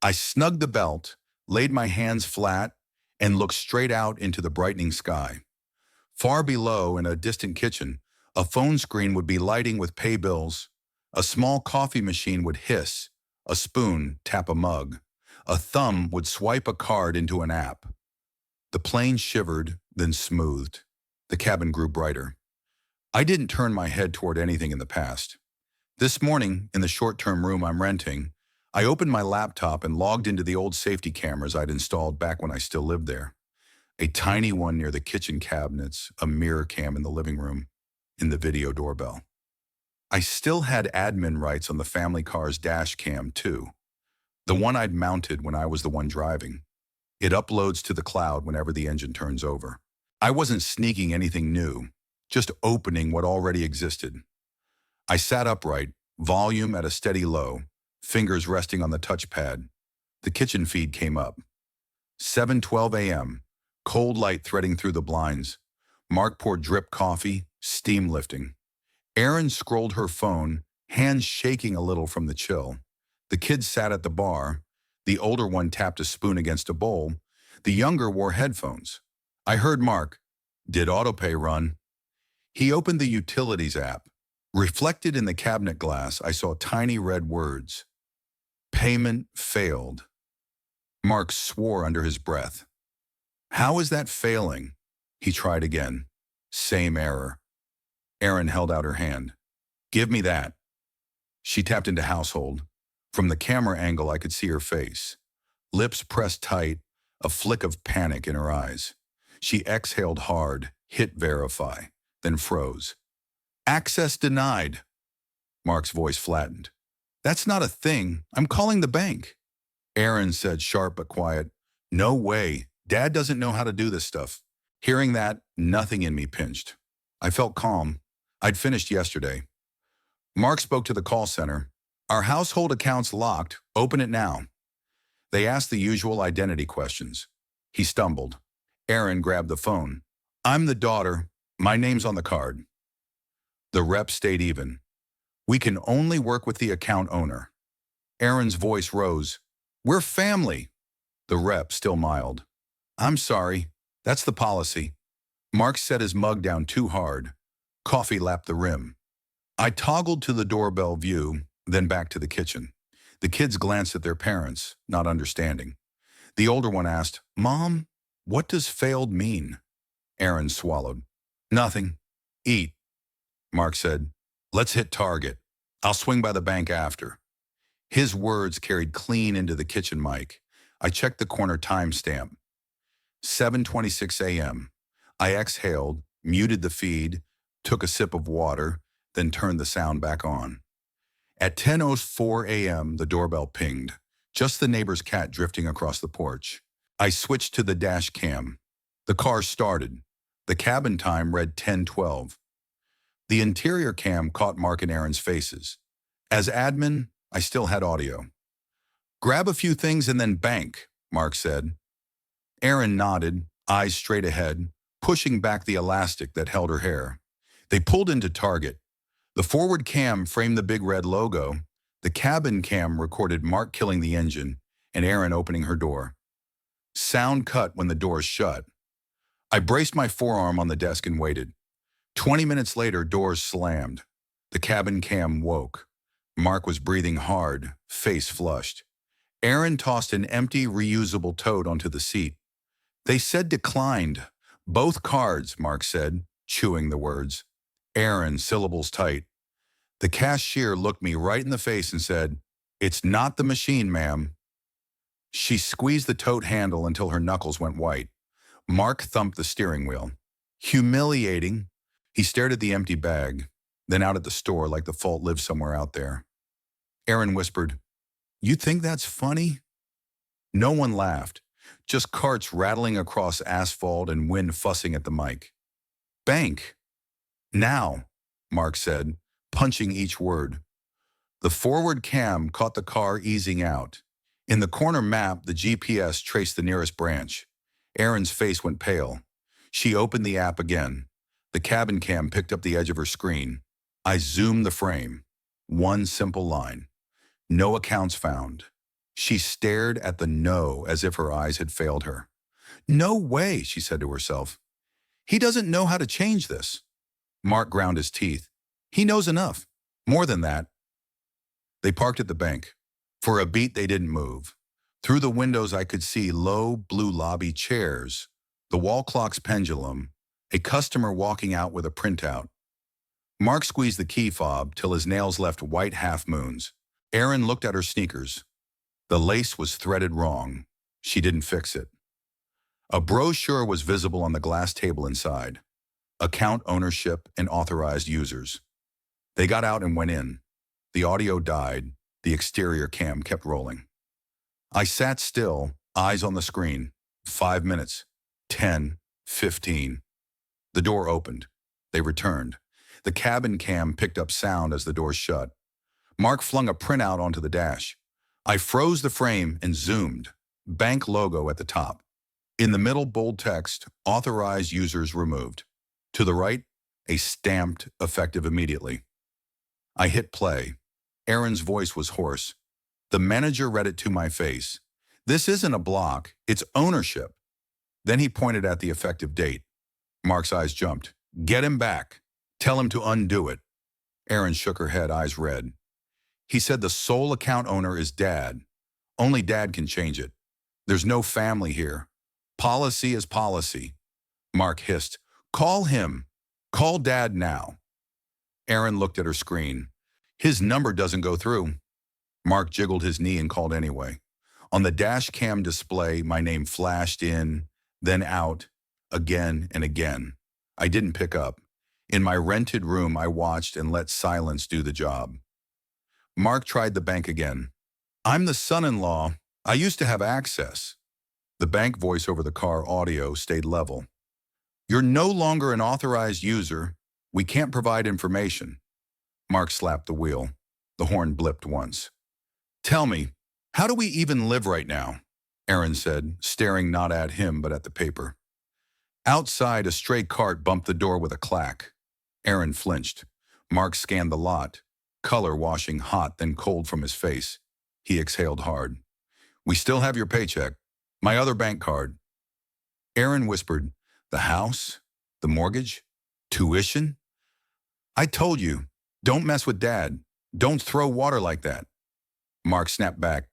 A: I snugged the belt, laid my hands flat, and looked straight out into the brightening sky. Far below, in a distant kitchen, a phone screen would be lighting with pay bills. A small coffee machine would hiss, a spoon tap a mug. A thumb would swipe a card into an app. The plane shivered, then smoothed. The cabin grew brighter. I didn't turn my head toward anything in the past. This morning, in the short-term room I'm renting, I opened my laptop and logged into the old safety cameras I'd installed back when I still lived there. A tiny one near the kitchen cabinets, a mirror cam in the living room, and the video doorbell. I still had admin rights on the family car's dash cam too, the one I'd mounted when I was the one driving. It uploads to the cloud whenever the engine turns over. I wasn't sneaking anything new, just opening what already existed. I sat upright, volume at a steady low, fingers resting on the touchpad. The kitchen feed came up. 7:12 a.m., cold light threading through the blinds. Mark poured drip coffee, steam lifting. Erin scrolled her phone, hands shaking a little from the chill. The kids sat at the bar. The older one tapped a spoon against a bowl. The younger wore headphones. I heard Mark. Did autopay run? He opened the utilities app. Reflected in the cabinet glass, I saw tiny red words. Payment failed. Mark swore under his breath. How is that failing? He tried again. Same error. Erin held out her hand. Give me that. She tapped into household. From the camera angle, I could see her face. Lips pressed tight, a flick of panic in her eyes. She exhaled hard, hit verify, then froze. Access denied. Mark's voice flattened. That's not a thing. I'm calling the bank. Erin said, sharp but quiet. No way. Dad doesn't know how to do this stuff. Hearing that, nothing in me pinched. I felt calm. I'd finished yesterday. Mark spoke to the call center. Our household account's locked. Open it now. They asked the usual identity questions. He stumbled. Erin grabbed the phone. I'm the daughter. My name's on the card. The rep stayed even. We can only work with the account owner. Erin's voice rose. We're family. The rep still mild. I'm sorry. That's the policy. Mark set his mug down too hard. Coffee lapped the rim. I toggled to the doorbell view, then back to the kitchen. The kids glanced at their parents, not understanding. The older one asked, Mom, what does failed mean? Erin swallowed. Nothing. Eat. Mark said, let's hit target. I'll swing by the bank after. His words carried clean into the kitchen mic. I checked the corner timestamp. 7:26 a.m. I exhaled, muted the feed, took a sip of water, then turned the sound back on. At 10:04 a.m., the doorbell pinged, just the neighbor's cat drifting across the porch. I switched to the dash cam. The car started. The cabin time read 10:12. The interior cam caught Mark and Erin's faces. As admin, I still had audio. Grab a few things and then bank, Mark said. Erin nodded, eyes straight ahead, pushing back the elastic that held her hair. They pulled into target. The forward cam framed the big red logo. The cabin cam recorded Mark killing the engine and Erin opening her door. Sound cut when the doors shut. I braced my forearm on the desk and waited. 20 minutes later, doors slammed. The cabin cam woke. Mark was breathing hard, face flushed. Erin tossed an empty, reusable tote onto the seat. They said declined. Both cards, Mark said, chewing the words. Erin, syllables tight. The cashier looked me right in the face and said, It's not the machine, ma'am. She squeezed the tote handle until her knuckles went white. Mark thumped the steering wheel. Humiliating. He stared at the empty bag, then out at the store like the fault lived somewhere out there. Aaron whispered, "You think that's funny?" No one laughed, just carts rattling across asphalt and wind fussing at the mic. "Bank. Now," Mark said, punching each word. The forward cam caught the car easing out. In the corner map, the GPS traced the nearest branch. Erin's face went pale. She opened the app again. The cabin cam picked up the edge of her screen. I zoomed the frame. One simple line. No accounts found. She stared at the no as if her eyes had failed her. "No way," she said to herself. "He doesn't know how to change this." Mark ground his teeth. "He knows enough. More than that." They parked at the bank. For a beat, they didn't move. Through the windows, I could see low blue lobby chairs, the wall clock's pendulum, a customer walking out with a printout. Mark squeezed the key fob till his nails left white half-moons. Erin looked at her sneakers. The lace was threaded wrong. She didn't fix it. A brochure was visible on the glass table inside. Account ownership and authorized users. They got out and went in. The audio died. The exterior cam kept rolling. I sat still, eyes on the screen. 5 minutes. 10. 15. The door opened. They returned. The cabin cam picked up sound as the door shut. Mark flung a printout onto the dash. I froze the frame and zoomed. Bank logo at the top. In the middle, bold text, authorized users removed. To the right, a stamped, effective immediately. I hit play. Erin's voice was hoarse. The manager read it to my face. "This isn't a block, it's ownership." Then he pointed at the effective date. Mark's eyes jumped. "Get him back. Tell him to undo it." Erin shook her head, eyes red. "He said the sole account owner is Dad. Only Dad can change it. There's no family here. Policy is policy." Mark hissed, "Call him. Call Dad now." Erin looked at her screen. "His number doesn't go through." Mark jiggled his knee and called anyway. On the dash cam display, my name flashed in, then out, again and again. I didn't pick up. In my rented room, I watched and let silence do the job. Mark tried the bank again. "I'm the son-in-law. I used to have access." The bank voice over the car audio stayed level. "You're no longer an authorized user. We can't provide information." Mark slapped the wheel. The horn blipped once. "Tell me, how do we even live right now?" Erin said, staring not at him but at the paper. Outside, a stray cart bumped the door with a clack. Erin flinched. Mark scanned the lot, color washing hot then cold from his face. He exhaled hard. "We still have your paycheck. My other bank card." Erin whispered, "The house? The mortgage? Tuition?" "I told you, don't mess with Dad. Don't throw water like that." Mark snapped back.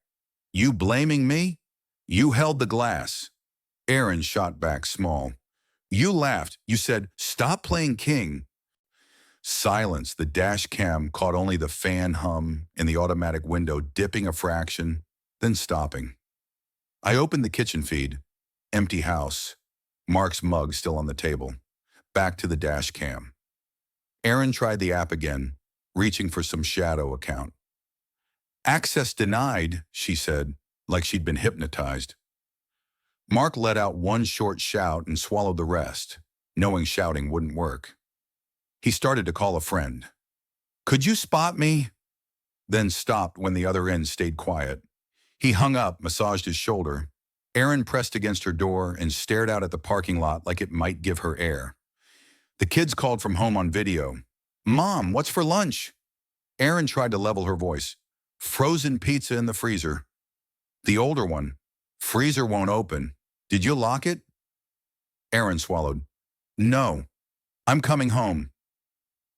A: "You blaming me? You held the glass." Erin shot back small. "You laughed. You said, 'Stop playing king.'" Silence. The dash cam caught only the fan hum and the automatic window dipping a fraction, then stopping. I opened the kitchen feed. Empty house. Mark's mug still on the table. Back to the dash cam. Erin tried the app again, reaching for some shadow account. "Access denied," she said, like she'd been hypnotized. Mark let out one short shout and swallowed the rest, knowing shouting wouldn't work. He started to call a friend. "Could you spot me?" Then stopped when the other end stayed quiet. He hung up, massaged his shoulder. Erin pressed against her door and stared out at the parking lot like it might give her air. The kids called from home on video. "Mom, what's for lunch?" Erin tried to level her voice. "Frozen pizza in the freezer." The older one, "Freezer won't open. Did you lock it?" Erin swallowed. "No, I'm coming home."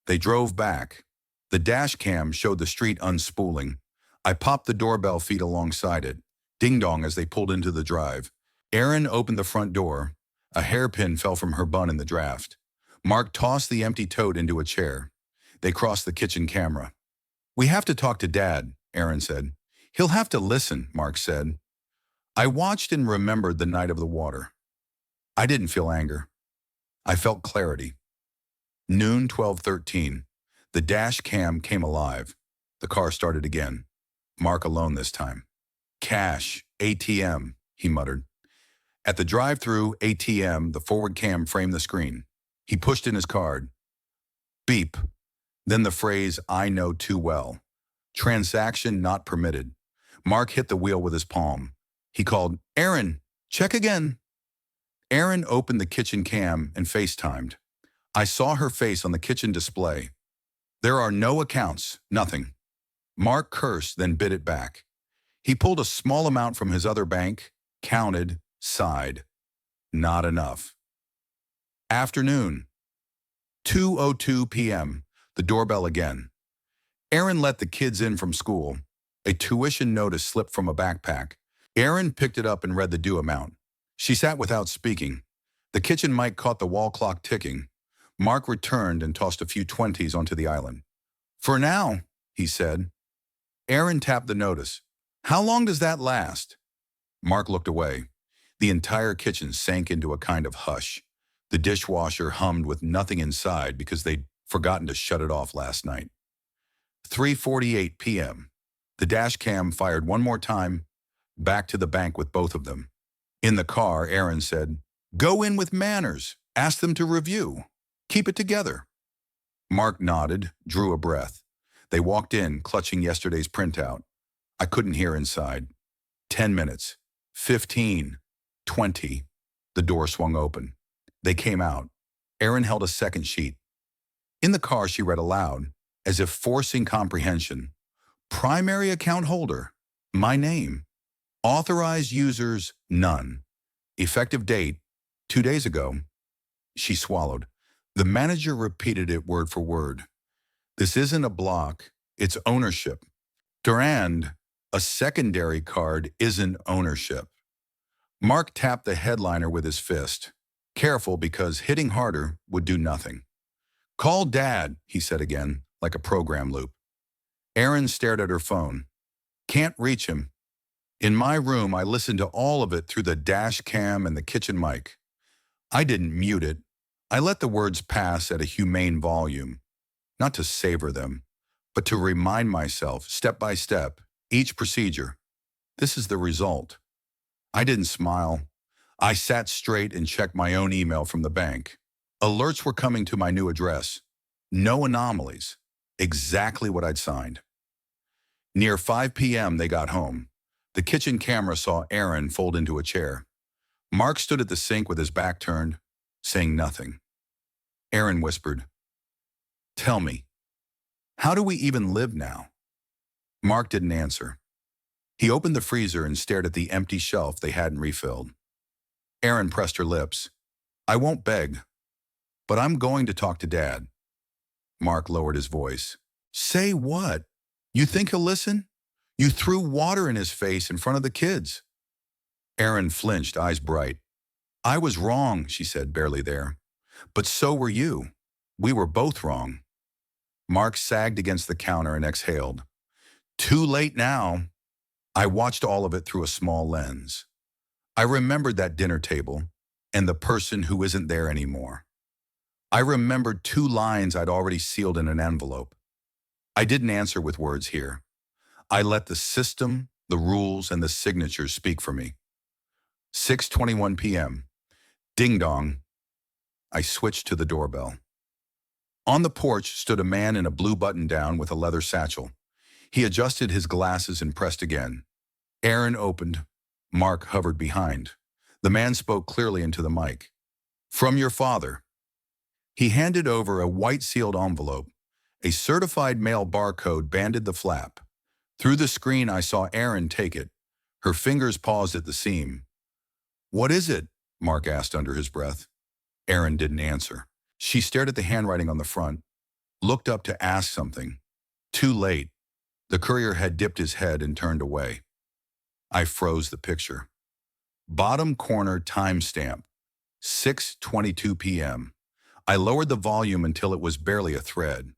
A: They drove back. The dash cam showed the street unspooling. I popped the doorbell feed alongside it. Ding-dong as they pulled into the drive. Erin opened the front door. A hairpin fell from her bun in the draft. Mark tossed the empty tote into a chair. They crossed the kitchen camera. "We have to talk to Dad," Erin said. "He'll have to listen," Mark said. I watched and remembered the night of the water. I didn't feel anger. I felt clarity. Noon 12:13. The dash cam came alive. The car started again. Mark alone this time. Cash, ATM, he muttered. At the drive-through ATM, the forward cam framed the screen. He pushed in his card. Beep. Then the phrase, "I know too well." Transaction not permitted. Mark hit the wheel with his palm. He called, "Aaron, check again." Aaron opened the kitchen cam and FaceTimed. I saw her face on the kitchen display. "There are no accounts, nothing." Mark cursed, then bit it back. He pulled a small amount from his other bank, counted, sighed. Not enough. Afternoon. 2:02 p.m. The doorbell again. Aaron let the kids in from school. A tuition notice slipped from a backpack. Aaron picked it up and read the due amount. She sat without speaking. The kitchen mic caught the wall clock ticking. Mark returned and tossed a few 20s onto the island. "For now," he said. Aaron tapped the notice. "How long does that last?" Mark looked away. The entire kitchen sank into a kind of hush. The dishwasher hummed with nothing inside because they'd forgotten to shut it off last night. 3:48 p.m. The dash cam fired one more time, back to the bank with both of them. In the car, Aaron said, "Go in with manners. Ask them to review. Keep it together." Mark nodded, drew a breath. They walked in, clutching yesterday's printout. I couldn't hear inside. 10 minutes. 15. 20. The door swung open. They came out. Aaron held a second sheet. In the car, she read aloud, as if forcing comprehension. "Primary account holder. My name. Authorized users, none. Effective date, 2 days ago." She swallowed. The manager repeated it word for word. "This isn't a block, it's ownership. Durand, a secondary card isn't ownership." Mark tapped the headliner with his fist. Careful, because hitting harder would do nothing. "Call Dad," he said again, like a program loop. Aaron stared at her phone. "Can't reach him." In my room, I listened to all of it through the dash cam and the kitchen mic. I didn't mute it. I let the words pass at a humane volume, not to savor them, but to remind myself, step by step, each procedure. This is the result. I didn't smile. I sat straight and checked my own email from the bank. Alerts were coming to my new address. No anomalies. Exactly what I'd signed. Near 5 p.m., they got home. The kitchen camera saw Aaron fold into a chair. Mark stood at the sink with his back turned, saying nothing. Aaron whispered, "Tell me, how do we even live now?" Mark didn't answer. He opened the freezer and stared at the empty shelf they hadn't refilled. Aaron pressed her lips. "I won't beg, but I'm going to talk to Dad." Mark lowered his voice. "Say what? You think he'll listen? You threw water in his face in front of the kids." Aaron flinched, eyes bright. "I was wrong," she said, barely there. "But so were you. We were both wrong." Mark sagged against the counter and exhaled. "Too late now." I watched all of it through a small lens. I remembered that dinner table and the person who isn't there anymore. I remembered 2 lines I'd already sealed in an envelope. I didn't answer with words here. I let the system, the rules, and the signatures speak for me. 6:21 p.m. Ding dong. I switched to the doorbell. On the porch stood a man in a blue button-down with a leather satchel. He adjusted his glasses and pressed again. Aaron opened. Mark hovered behind. The man spoke clearly into the mic. "From your father." He handed over a white-sealed envelope. A certified mail barcode banded the flap. Through the screen, I saw Aaron take it. Her fingers paused at the seam. "What is it?" Mark asked under his breath. Aaron didn't answer. She stared at the handwriting on the front, looked up to ask something. Too late. The courier had dipped his head and turned away. I froze the picture. Bottom corner timestamp, 6:22 p.m. I lowered the volume until it was barely a thread.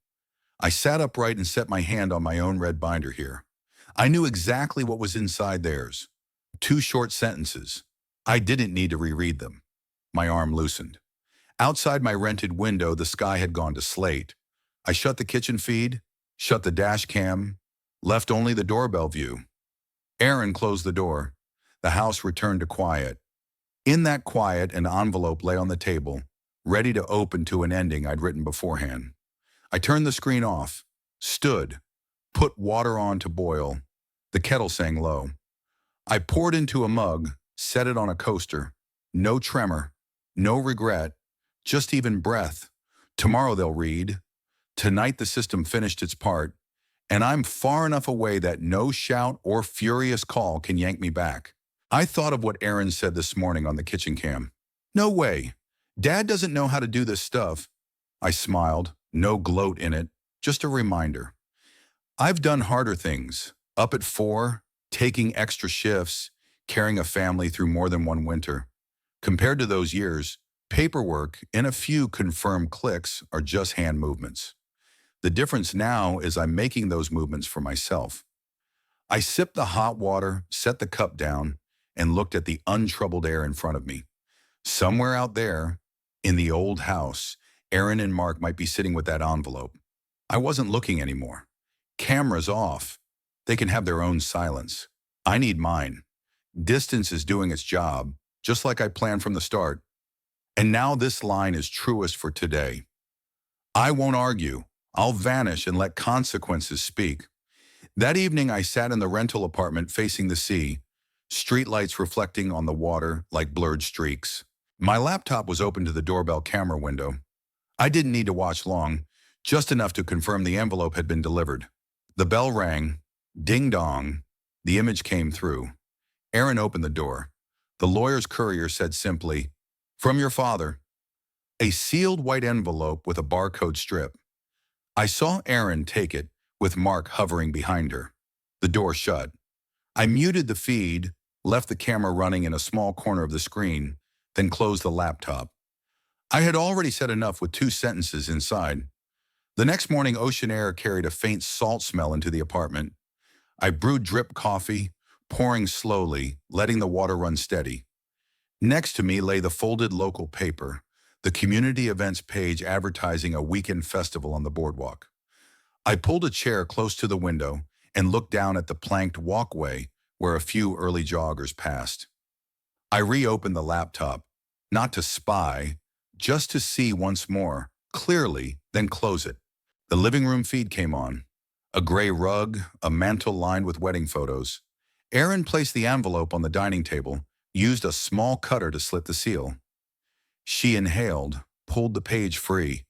A: I sat upright and set my hand on my own red binder here. I knew exactly what was inside theirs. 2 short sentences. I didn't need to reread them. My arm loosened. Outside my rented window, the sky had gone to slate. I shut the kitchen feed, shut the dash cam, left only the doorbell view. Aaron closed the door. The house returned to quiet. In that quiet, an envelope lay on the table, ready to open to an ending I'd written beforehand. I turned the screen off, stood, put water on to boil. The kettle sang low. I poured into a mug, set it on a coaster. No tremor, no regret, just even breath. Tomorrow they'll read. Tonight the system finished its part, and I'm far enough away that no shout or furious call can yank me back. I thought of what Aaron said this morning on the kitchen cam. No way. Dad doesn't know how to do this stuff. I smiled, no gloat in it, just a reminder. I've done harder things, up at 4, taking extra shifts, carrying a family through more than one winter. Compared to those years, paperwork and a few confirmed clicks are just hand movements. The difference now is I'm making those movements for myself. I sipped the hot water, set the cup down, and looked at the untroubled air in front of me. Somewhere out there, in the old house, Aaron and Mark might be sitting with that envelope. I wasn't looking anymore. Cameras off. They can have their own silence. I need mine. Distance is doing its job, just like I planned from the start. And now this line is truest for today. I won't argue. I'll vanish and let consequences speak. That evening, I sat in the rental apartment facing the sea, streetlights reflecting on the water like blurred streaks. My laptop was open to the doorbell camera window. I didn't need to watch long, just enough to confirm the envelope had been delivered. The bell rang. Ding dong. The image came through. Aaron opened the door. The lawyer's courier said simply, "From your father." A sealed white envelope with a barcode strip. I saw Aaron take it, with Mark hovering behind her. The door shut. I muted the feed, left the camera running in a small corner of the screen, then closed the laptop. I had already said enough with 2 sentences inside. The next morning, ocean air carried a faint salt smell into the apartment. I brewed drip coffee, pouring slowly, letting the water run steady. Next to me lay the folded local paper, the community events page advertising a weekend festival on the boardwalk. I pulled a chair close to the window and looked down at the planked walkway where a few early joggers passed. I reopened the laptop, not to spy, just to see once more, clearly, then close it. The living room feed came on. A gray rug, a mantel lined with wedding photos. Aaron placed the envelope on the dining table, used a small cutter to slit the seal. She inhaled, pulled the page free.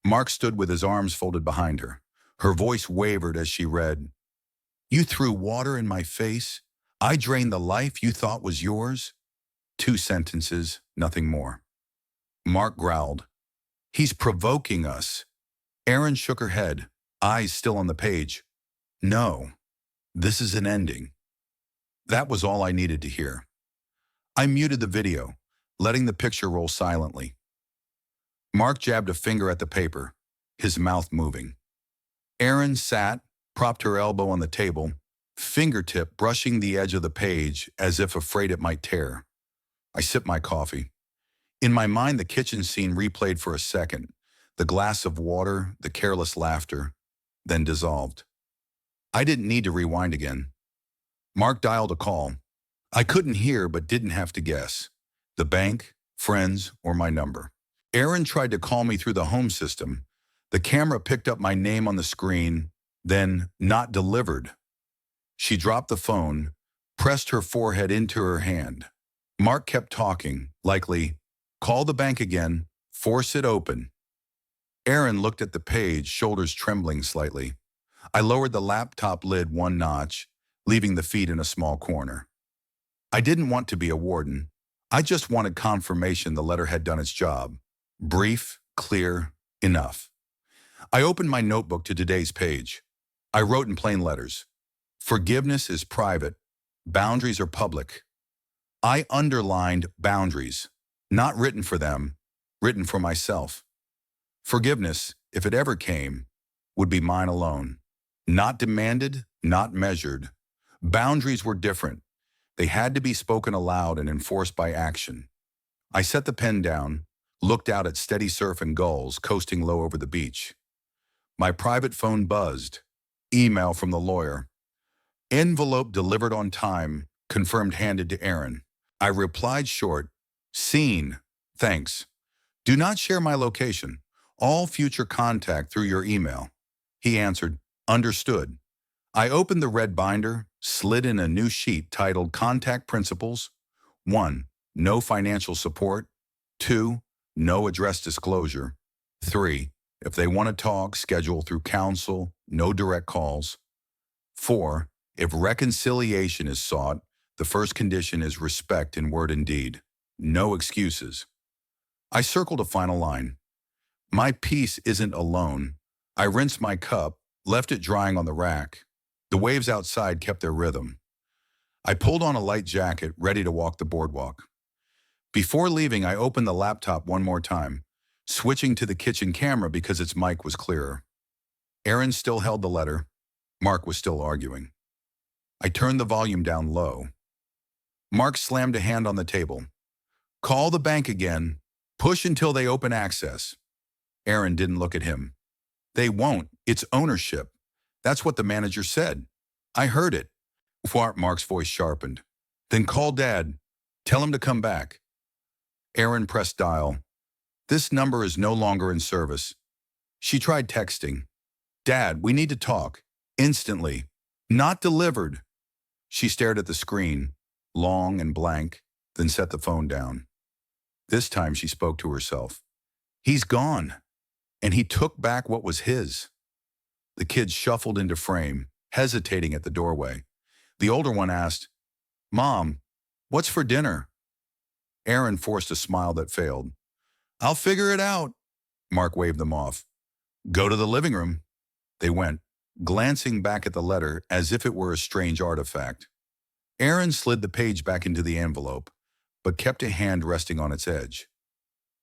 A: Mark stood with his arms folded behind her. Her voice wavered as she read, "You threw water in my face. I drained the life you thought was yours." 2 sentences, nothing more. Mark growled, "He's provoking us." Aaron shook her head, eyes still on the page. "No, this is an ending." That was all I needed to hear. I muted the video, letting the picture roll silently. Mark jabbed a finger at the paper, his mouth moving. Aaron sat, propped her elbow on the table, fingertip brushing the edge of the page as if afraid it might tear. I sipped my coffee. In my mind, the kitchen scene replayed for a second, the glass of water, the careless laughter, then dissolved. I didn't need to rewind again. Mark dialed a call. I couldn't hear but didn't have to guess. The bank, friends, or my number. Aaron tried to call me through the home system. The camera picked up my name on the screen, then not delivered. She dropped the phone, pressed her forehead into her hand. Mark kept talking, likely, "Call the bank again, force it open." Aaron looked at the page, shoulders trembling slightly. I lowered the laptop lid 1 notch, leaving the feed in a small corner. I didn't want to be a warden. I just wanted confirmation the letter had done its job. Brief, clear, enough. I opened my notebook to today's page. I wrote in plain letters, "Forgiveness is private. Boundaries are public." I underlined boundaries, not written for them, written for myself. Forgiveness, if it ever came, would be mine alone. Not demanded, not measured. Boundaries were different. They had to be spoken aloud and enforced by action. I set the pen down, looked out at steady surf and gulls coasting low over the beach. My private phone buzzed. Email from the lawyer. Envelope delivered on time, confirmed handed to Aaron. I replied short, "Seen. Thanks. Do not share my location. All future contact through your email." He answered, "Understood." I opened the red binder, slid in a new sheet titled Contact Principles. 1. No financial support. 2. No address disclosure. 3. If they want to talk, schedule through counsel, no direct calls. 4. If reconciliation is sought, the first condition is respect in word and deed. No excuses. I circled a final line. My piece isn't alone. I rinsed my cup, left it drying on the rack. The waves outside kept their rhythm. I pulled on a light jacket, ready to walk the boardwalk. Before leaving, I opened the laptop one more time, switching to the kitchen camera because its mic was clearer. Aaron still held the letter. Mark was still arguing. I turned the volume down low. Mark slammed a hand on the table. "Call the bank again. Push until they open access." Aaron didn't look at him. "They won't. It's ownership. That's what the manager said. I heard it." Mark's voice sharpened. "Then call Dad. Tell him to come back." Aaron pressed dial. "This number is no longer in service." She tried texting. "Dad, we need to talk. Instantly. Not delivered." She stared at the screen, long and blank, then set the phone down. This time she spoke to herself. "He's gone. And he took back what was his." The kids shuffled into frame, hesitating at the doorway. The older one asked, "Mom, what's for dinner?" Aaron forced a smile that failed. "I'll figure it out." Mark waved them off. "Go to the living room." They went, glancing back at the letter as if it were a strange artifact. Aaron slid the page back into the envelope, but kept a hand resting on its edge.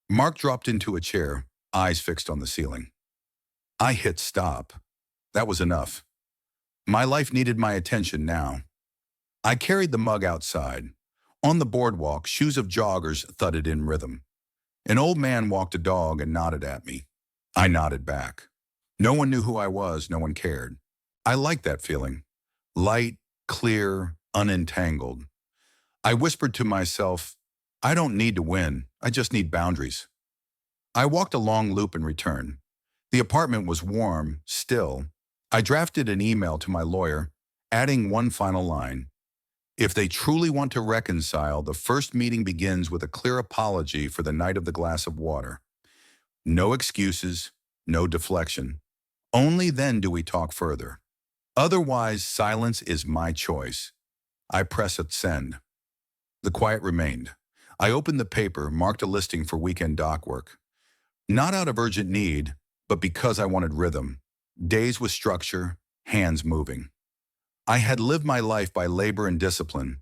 A: Mark dropped into a chair, eyes fixed on the ceiling. I hit stop. That was enough. My life needed my attention now. I carried the mug outside. On the boardwalk, shoes of joggers thudded in rhythm. An old man walked a dog and nodded at me. I nodded back. No one knew who I was, no one cared. I liked that feeling. Light, clear, unentangled. I whispered to myself, I don't need to win, I just need boundaries. I walked a long loop and returned. The apartment was warm, still. I drafted an email to my lawyer, adding one final line. If they truly want to reconcile, the first meeting begins with a clear apology for the night of the glass of water. No excuses, no deflection. Only then do we talk further. Otherwise, silence is my choice. I press send. The quiet remained. I opened the paper, marked a listing for weekend dock work. Not out of urgent need, but because I wanted rhythm. Days with structure, hands moving. I had lived my life by labor and discipline.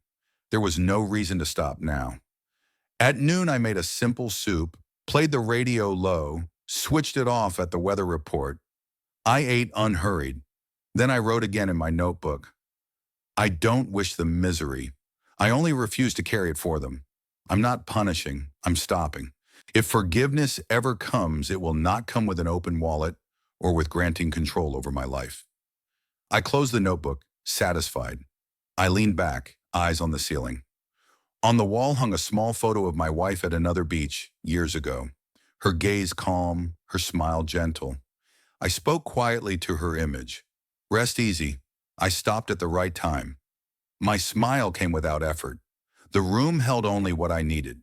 A: There was no reason to stop now. At noon, I made a simple soup, played the radio low, switched it off at the weather report. I ate unhurried. Then I wrote again in my notebook. I don't wish them misery. I only refuse to carry it for them. I'm not punishing, I'm stopping. If forgiveness ever comes, it will not come with an open wallet or with granting control over my life. I closed the notebook, satisfied. I leaned back, eyes on the ceiling. On the wall hung a small photo of my wife at another beach years ago. Her gaze calm, her smile gentle. I spoke quietly to her image. Rest easy. I stopped at the right time. My smile came without effort. The room held only what I needed.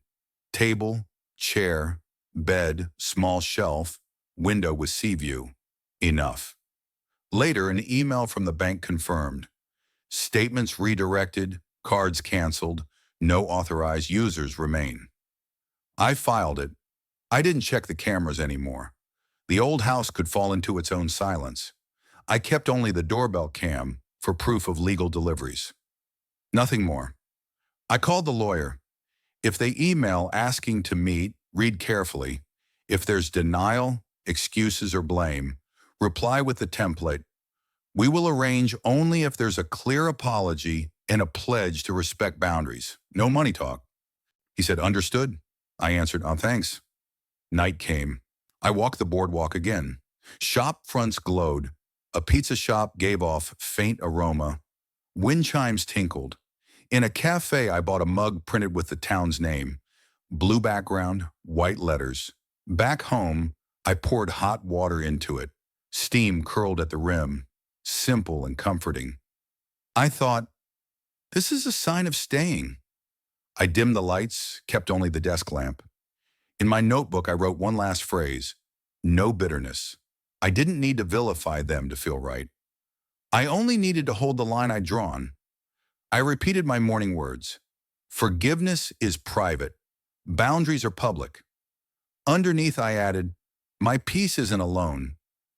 A: Table, chair, bed, small shelf, window with sea view. Enough. Later, an email from the bank confirmed. Statements redirected, cards canceled, no authorized users remain. I filed it. I didn't check the cameras anymore. The old house could fall into its own silence. I kept only the doorbell cam for proof of legal deliveries. Nothing more. I called the lawyer. If they email asking to meet, read carefully. If there's denial, excuses, or blame, reply with the template. We will arrange only if there's a clear apology and a pledge to respect boundaries. No money talk. He said, understood. I answered, thanks. Night came. I walked the boardwalk again. Shop fronts glowed. A pizza shop gave off faint aroma. Wind chimes tinkled. In a cafe, I bought a mug printed with the town's name. Blue background, white letters. Back home, I poured hot water into it. Steam curled at the rim. Simple and comforting. I thought, this is a sign of staying. I dimmed the lights, kept only the desk lamp. In my notebook, I wrote one last phrase. No bitterness. I didn't need to vilify them to feel right. I only needed to hold the line I'd drawn. I repeated my morning words. Forgiveness is private. Boundaries are public. Underneath, I added, my peace isn't alone.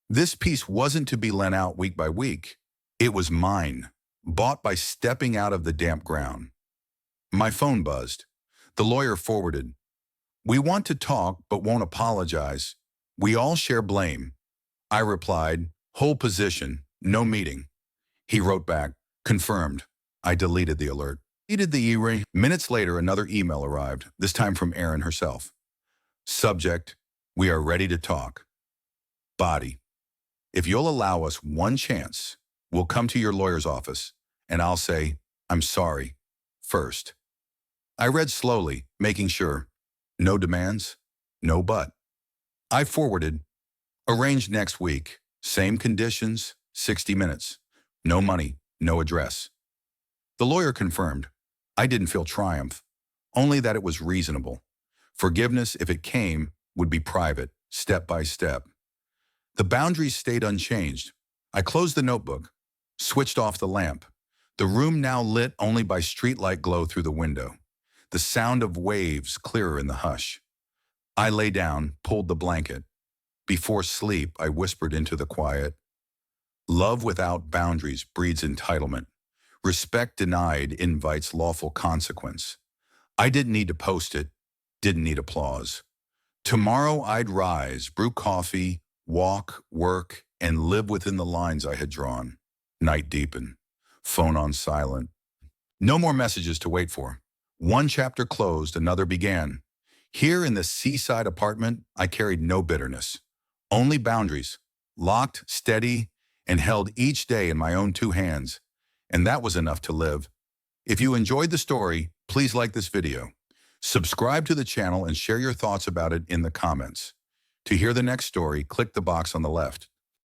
A: This peace wasn't to be lent out week by week. It was mine, bought by stepping out of the damp ground. My phone buzzed. The lawyer forwarded. We want to talk, but won't apologize. We all share blame. I replied, whole position, no meeting. He wrote back, confirmed. I deleted the alert. Deleted the e-ring. Minutes later, another email arrived, this time from Erin herself. Subject, we are ready to talk. Body, if you'll allow us one chance, we'll come to your lawyer's office, and I'll say, I'm sorry, first. I read slowly, making sure. No demands, no but. I forwarded, arranged next week, same conditions, 60 minutes. No money, no address. The lawyer confirmed. I didn't feel triumph, only that it was reasonable. Forgiveness, if it came, would be private, step by step. The boundaries stayed unchanged. I closed the notebook, switched off the lamp. The room now lit only by streetlight glow through the window. The sound of waves clearer in the hush. I lay down, pulled the blanket. Before sleep, I whispered into the quiet. Love without boundaries breeds entitlement. Respect denied invites lawful consequence. I didn't need to post it, didn't need applause. Tomorrow I'd rise, brew coffee, walk, work, and live within the lines I had drawn. Night deepened. Phone on silent. No more messages to wait for. One chapter closed, another began. Here in the seaside apartment, I carried no bitterness. Only boundaries, locked, steady, and held each day in my own two hands. And that was enough to live. If you enjoyed the story, please like this video. Subscribe to the channel and share your thoughts about it in the comments. To hear the next story, click the box on the left.